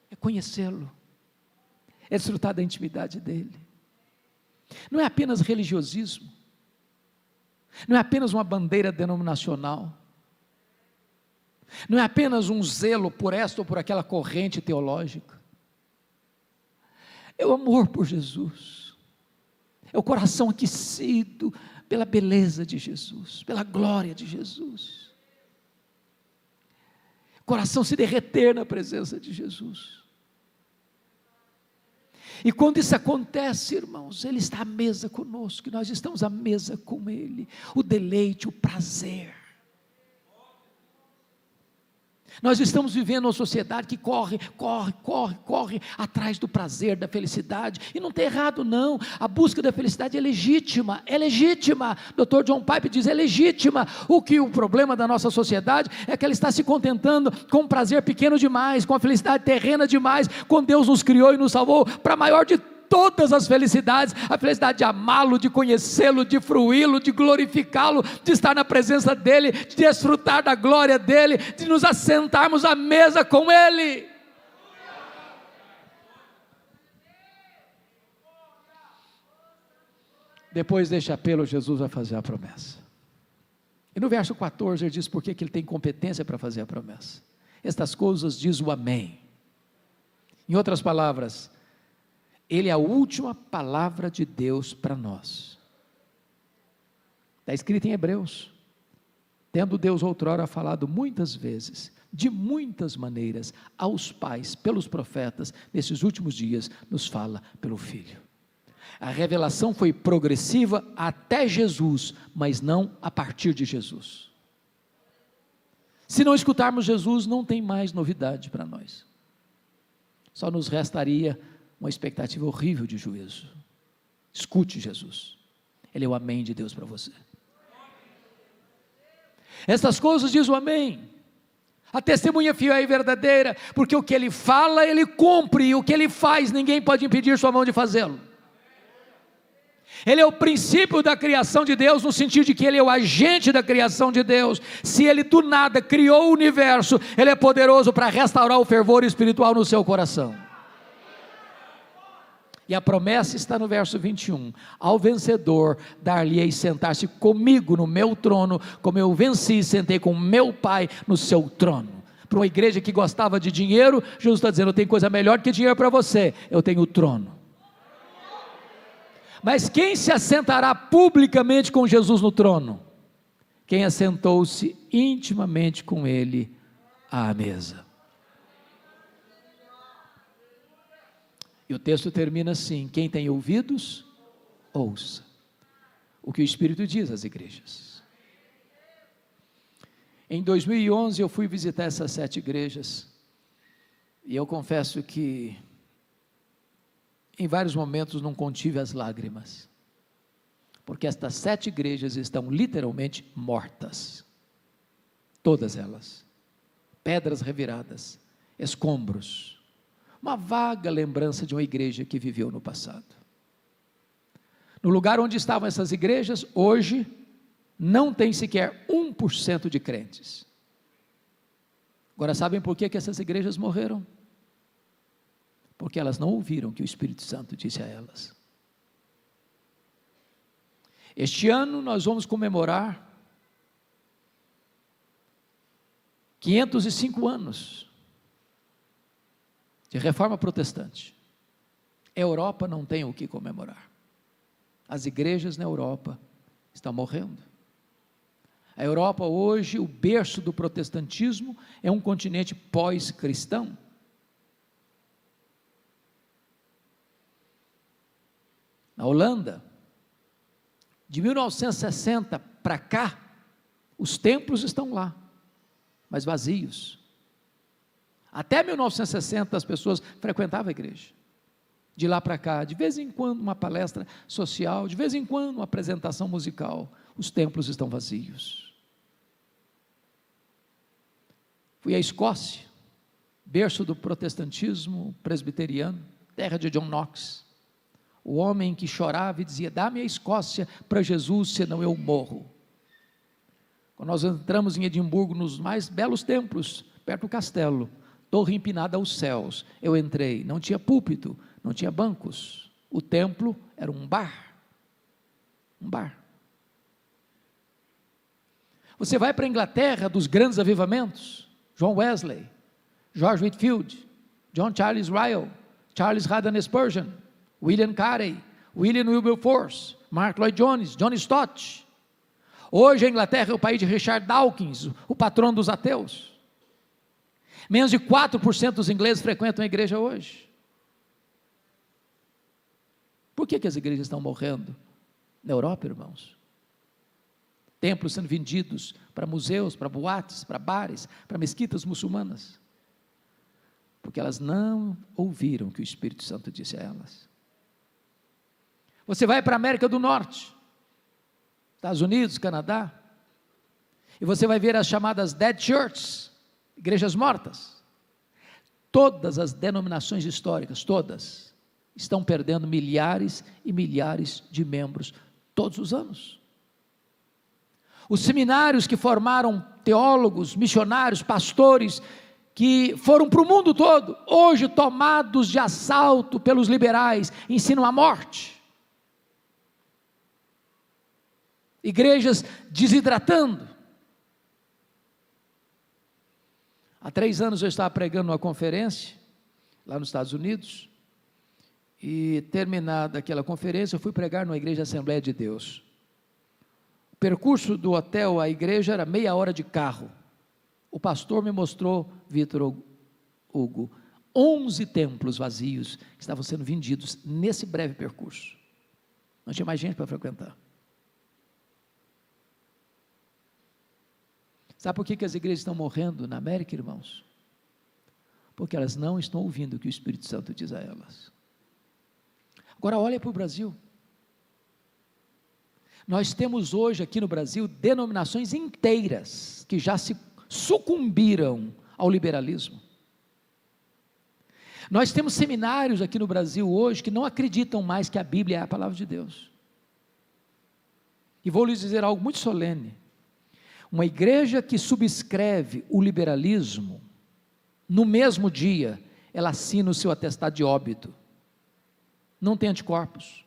É conhecê-lo, é desfrutar da intimidade dEle. Não é apenas religiosismo, não é apenas uma bandeira denominacional, não é apenas um zelo por esta ou por aquela corrente teológica, é o amor por Jesus, é o coração aquecido pela beleza de Jesus, pela glória de Jesus, coração se derreter na presença de Jesus. E quando isso acontece, irmãos, Ele está à mesa conosco, e nós estamos à mesa com Ele, o deleite, o prazer. Nós estamos vivendo uma sociedade que corre atrás do prazer, da felicidade, e não está errado não, a busca da felicidade é legítima, Dr. John Piper diz, é legítima. O problema da nossa sociedade é que ela está se contentando com um prazer pequeno demais, com a felicidade terrena demais, quando Deus nos criou e nos salvou para a maior de todas as felicidades, a felicidade de amá-lo, de conhecê-lo, de fruí-lo, de glorificá-lo, de estar na presença dEle, de desfrutar da glória dEle, de nos assentarmos à mesa com Ele. Depois deste apelo, Jesus vai fazer a promessa. E no verso 14 ele diz por que ele tem competência para fazer a promessa. Estas coisas diz o amém. Em outras palavras, ele é a última palavra de Deus para nós. Está escrito em Hebreus: tendo Deus outrora falado muitas vezes, de muitas maneiras, aos pais, pelos profetas, nesses últimos dias, nos fala pelo Filho. A revelação foi progressiva até Jesus, mas não a partir de Jesus. Se não escutarmos Jesus, não tem mais novidade para nós. Só nos restaria uma expectativa horrível de juízo. Escute Jesus. Ele é o amém de Deus para você. Essas coisas diz o amém. A testemunha fiel e verdadeira, porque o que ele fala, ele cumpre, e o que ele faz, ninguém pode impedir sua mão de fazê-lo. Ele é o princípio da criação de Deus, no sentido de que ele é o agente da criação de Deus. Se ele do nada criou o universo, ele é poderoso para restaurar o fervor espiritual no seu coração. E a promessa está no verso 21, ao vencedor dar-lhe-ei sentar-se comigo no meu trono, como eu venci e sentei com meu Pai no seu trono. Para uma igreja que gostava de dinheiro, Jesus está dizendo: eu tenho coisa melhor do que dinheiro para você, eu tenho o trono. Mas quem se assentará publicamente com Jesus no trono? Quem assentou-se intimamente com ele à mesa. E o texto termina assim: quem tem ouvidos, ouça o que o Espírito diz às igrejas. Em 2011 eu fui visitar essas 7 igrejas, e eu confesso que em vários momentos não contive as lágrimas, porque estas 7 igrejas estão literalmente mortas, todas elas, pedras reviradas, escombros, uma vaga lembrança de uma igreja que viveu no passado. No lugar onde estavam essas igrejas, hoje, não tem sequer 1% de crentes. Agora sabem por que essas igrejas morreram? Porque elas não ouviram o que o Espírito Santo disse a elas. Este ano nós vamos comemorar 505 anos de reforma protestante. A Europa não tem o que comemorar. As igrejas na Europa estão morrendo. A Europa hoje, o berço do protestantismo, é um continente pós-cristão. Na Holanda, de 1960 para cá, os templos estão lá, mas vazios. Até 1960 as pessoas frequentavam a igreja. De lá para cá, de vez em quando uma palestra social, de vez em quando uma apresentação musical, os templos estão vazios. Fui à Escócia, berço do protestantismo presbiteriano, terra de John Knox. O homem que chorava e dizia: dá-me a Escócia para Jesus, senão eu morro. Quando nós entramos em Edimburgo, nos mais belos templos, perto do castelo, torre empinada aos céus, eu entrei, não tinha púlpito, não tinha bancos, o templo era um bar. Você vai para a Inglaterra, dos grandes avivamentos, John Wesley, George Whitefield, John Charles Ryle, Charles Haddon Spurgeon, William Carey, William Wilberforce, Mark Lloyd Jones, John Stott. Hoje a Inglaterra é o país de Richard Dawkins, o patrono dos ateus. Menos de 4% dos ingleses frequentam a igreja hoje. Por que as igrejas estão morrendo na Europa, irmãos? Templos sendo vendidos para museus, para boates, para bares, para mesquitas muçulmanas. Porque elas não ouviram o que o Espírito Santo disse a elas. Você vai para a América do Norte, Estados Unidos, Canadá, e você vai ver as chamadas dead churches, igrejas mortas. Todas as denominações históricas, todas, estão perdendo milhares e milhares de membros todos os anos. Os seminários que formaram teólogos, missionários, pastores, que foram para o mundo todo, hoje tomados de assalto pelos liberais, ensinam a morte. Igrejas desidratando. Há 3 anos eu estava pregando numa conferência, lá nos Estados Unidos, e terminada aquela conferência, eu fui pregar numa igreja Assembleia de Deus. O percurso do hotel à igreja era meia hora de carro. O pastor me mostrou, Vitor Hugo, 11 templos vazios que estavam sendo vendidos nesse breve percurso. Não tinha mais gente para frequentar. Sabe por que as igrejas estão morrendo na América, irmãos? Porque elas não estão ouvindo o que o Espírito Santo diz a elas. Agora olha para o Brasil. Nós temos hoje aqui no Brasil denominações inteiras que já se sucumbiram ao liberalismo. Nós temos seminários aqui no Brasil hoje que não acreditam mais que a Bíblia é a palavra de Deus. E vou lhes dizer algo muito solene. Uma igreja que subscreve o liberalismo, no mesmo dia, ela assina o seu atestado de óbito. Não tem anticorpos.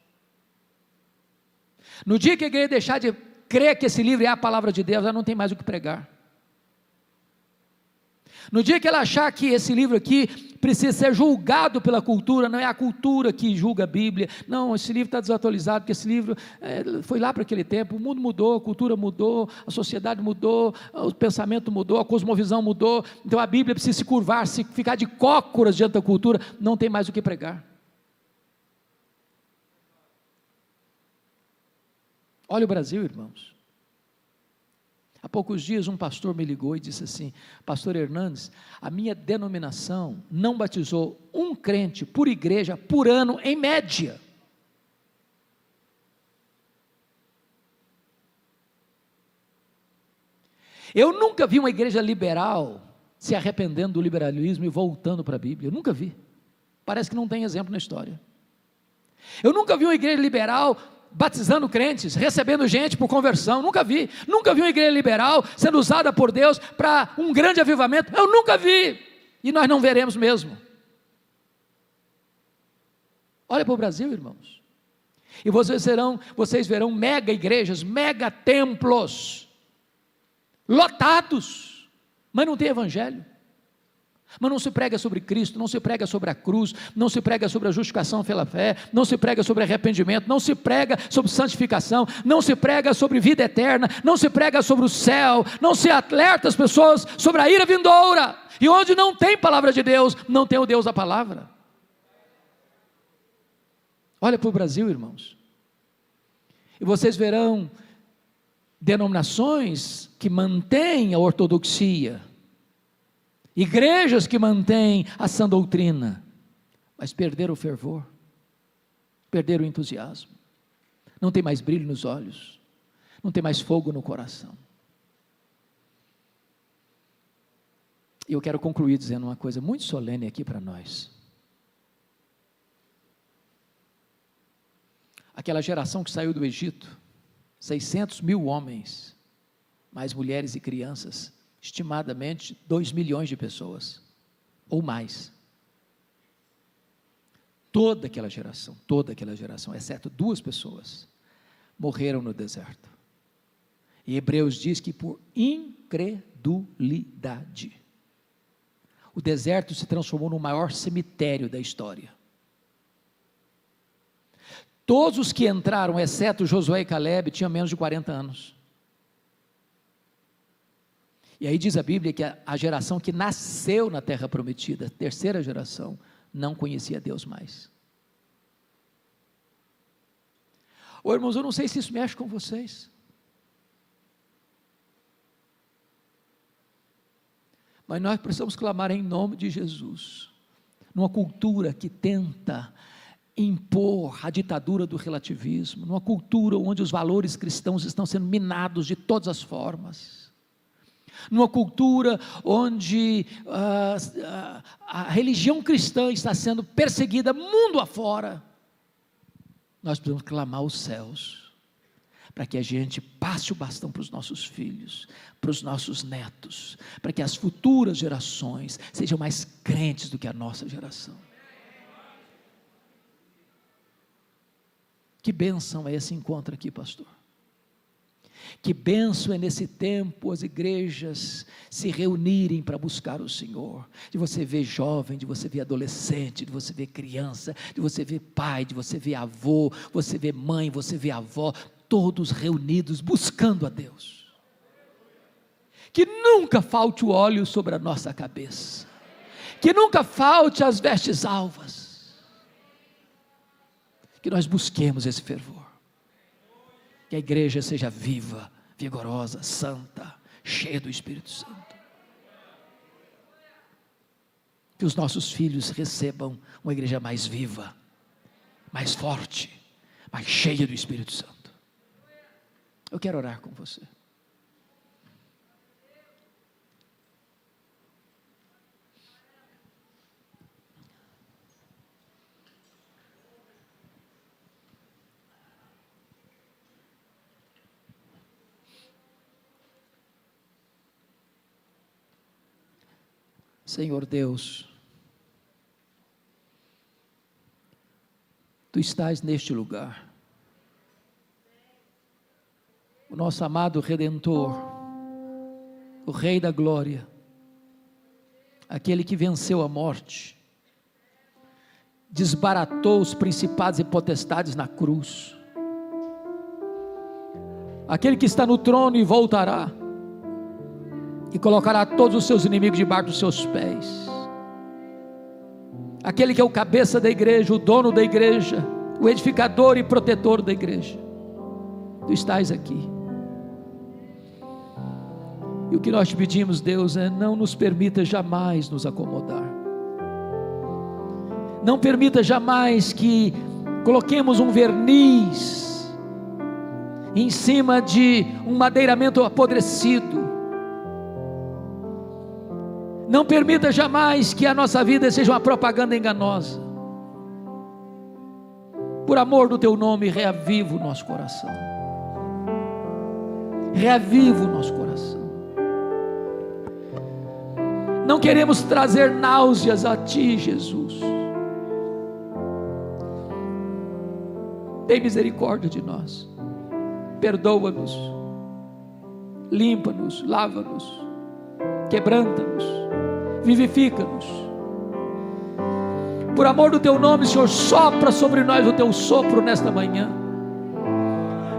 No dia que a igreja deixar de crer que esse livro é a palavra de Deus, ela não tem mais o que pregar. No dia que ela achar que esse livro aqui precisa ser julgado pela cultura, não é a cultura que julga a Bíblia, não, esse livro está desatualizado, porque esse livro foi lá para aquele tempo, o mundo mudou, a cultura mudou, a sociedade mudou, o pensamento mudou, a cosmovisão mudou, então a Bíblia precisa se curvar, se ficar de cócoras diante da cultura, não tem mais o que pregar. Olha o Brasil, irmãos. Há poucos dias um pastor me ligou e disse assim: pastor Hernandes, a minha denominação não batizou um crente por igreja por ano em média. Eu nunca vi uma igreja liberal se arrependendo do liberalismo e voltando para a Bíblia, eu nunca vi. Parece que não tem exemplo na história. Eu nunca vi uma igreja liberal batizando crentes, recebendo gente por conversão, nunca vi uma igreja liberal sendo usada por Deus para um grande avivamento, eu nunca vi, e nós não veremos mesmo. Olha para o Brasil, irmãos, e vocês verão mega igrejas, mega templos, lotados, mas não tem evangelho. Mas não se prega sobre Cristo, não se prega sobre a cruz, não se prega sobre a justificação pela fé, não se prega sobre arrependimento, não se prega sobre santificação, não se prega sobre vida eterna, não se prega sobre o céu, não se alerta as pessoas sobre a ira vindoura, e onde não tem palavra de Deus, não tem o Deus da palavra. Olha para o Brasil, irmãos, e vocês verão denominações que mantêm a ortodoxia, igrejas que mantêm a sã doutrina, mas perderam o fervor, perderam o entusiasmo, não tem mais brilho nos olhos, não tem mais fogo no coração. E eu quero concluir dizendo uma coisa muito solene aqui para nós. Aquela geração que saiu do Egito, 600 mil homens, mais mulheres e crianças, estimadamente 2 milhões de pessoas, ou mais. Toda aquela geração, exceto 2 pessoas, morreram no deserto. E Hebreus diz que por incredulidade, o deserto se transformou no maior cemitério da história. Todos os que entraram, exceto Josué e Caleb, tinham menos de 40 anos. E aí diz a Bíblia que a geração que nasceu na terra prometida, a terceira geração, não conhecia Deus mais. Ô irmãos, eu não sei se isso mexe com vocês, mas nós precisamos clamar em nome de Jesus, numa cultura que tenta impor a ditadura do relativismo, numa cultura onde os valores cristãos estão sendo minados de todas as formas. numa cultura onde a religião cristã está sendo perseguida mundo afora, nós precisamos clamar aos céus, para que a gente passe o bastão para os nossos filhos, para os nossos netos, para que as futuras gerações sejam mais crentes do que a nossa geração. Que bênção é esse encontro aqui, pastor. Que bênção é nesse tempo as igrejas se reunirem para buscar o Senhor, de você ver jovem, de você ver adolescente, de você ver criança, de você ver pai, de você ver avô, você ver mãe, você ver avó, todos reunidos buscando a Deus. Que nunca falte o óleo sobre a nossa cabeça, que nunca falte as vestes alvas, que nós busquemos esse fervor, que a igreja seja viva, vigorosa, santa, cheia do Espírito Santo, que os nossos filhos recebam uma igreja mais viva, mais forte, mais cheia do Espírito Santo. Eu quero orar com você. Senhor Deus, Tu estás neste lugar, o nosso amado Redentor, o Rei da Glória, aquele que venceu a morte, desbaratou os principados e potestades na cruz, aquele que está no trono e voltará, e colocará todos os seus inimigos debaixo dos seus pés, aquele que é o cabeça da igreja, o dono da igreja, o edificador e protetor da igreja. Tu estás aqui, e o que nós te pedimos, Deus, é: não nos permita jamais nos acomodar, não permita jamais que coloquemos um verniz em cima de um madeiramento apodrecido. Não permita jamais que a nossa vida seja uma propaganda enganosa. Por amor do Teu nome, reaviva o nosso coração. Reaviva o nosso coração. Não queremos trazer náuseas a Ti, Jesus. Tem misericórdia de nós. Perdoa-nos. Limpa-nos, lava-nos, quebranta-nos, vivifica-nos. Por amor do Teu nome, Senhor, sopra sobre nós o Teu sopro nesta manhã.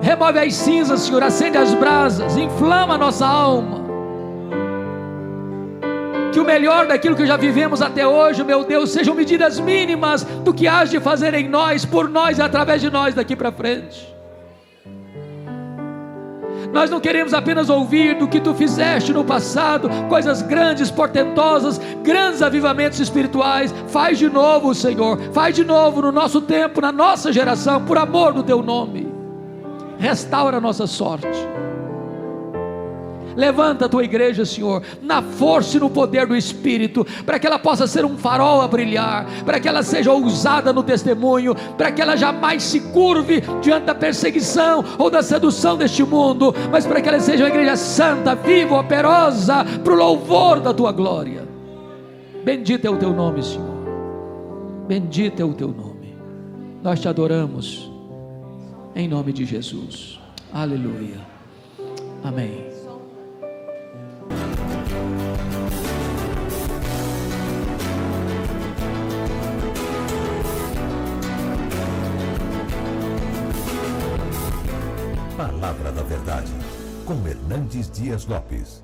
Remove as cinzas, Senhor, acende as brasas, inflama a nossa alma. Que o melhor daquilo que já vivemos até hoje, meu Deus, sejam medidas mínimas do que hás de fazer em nós, por nós e através de nós daqui para frente. Nós não queremos apenas ouvir do que Tu fizeste no passado, coisas grandes, portentosas, grandes avivamentos espirituais. Faz de novo, Senhor, faz de novo no nosso tempo, na nossa geração, por amor do Teu nome. Restaura a nossa sorte. Levanta a Tua igreja, Senhor, na força e no poder do Espírito, para que ela possa ser um farol a brilhar, para que ela seja ousada no testemunho, para que ela jamais se curve diante da perseguição ou da sedução deste mundo, mas para que ela seja uma igreja santa, viva, operosa, para o louvor da Tua glória. Bendito é o Teu nome, Senhor, bendito é o Teu nome. Nós Te adoramos em nome de Jesus. Aleluia, amém. Palavra da Verdade, com Hernandes Dias Lopes.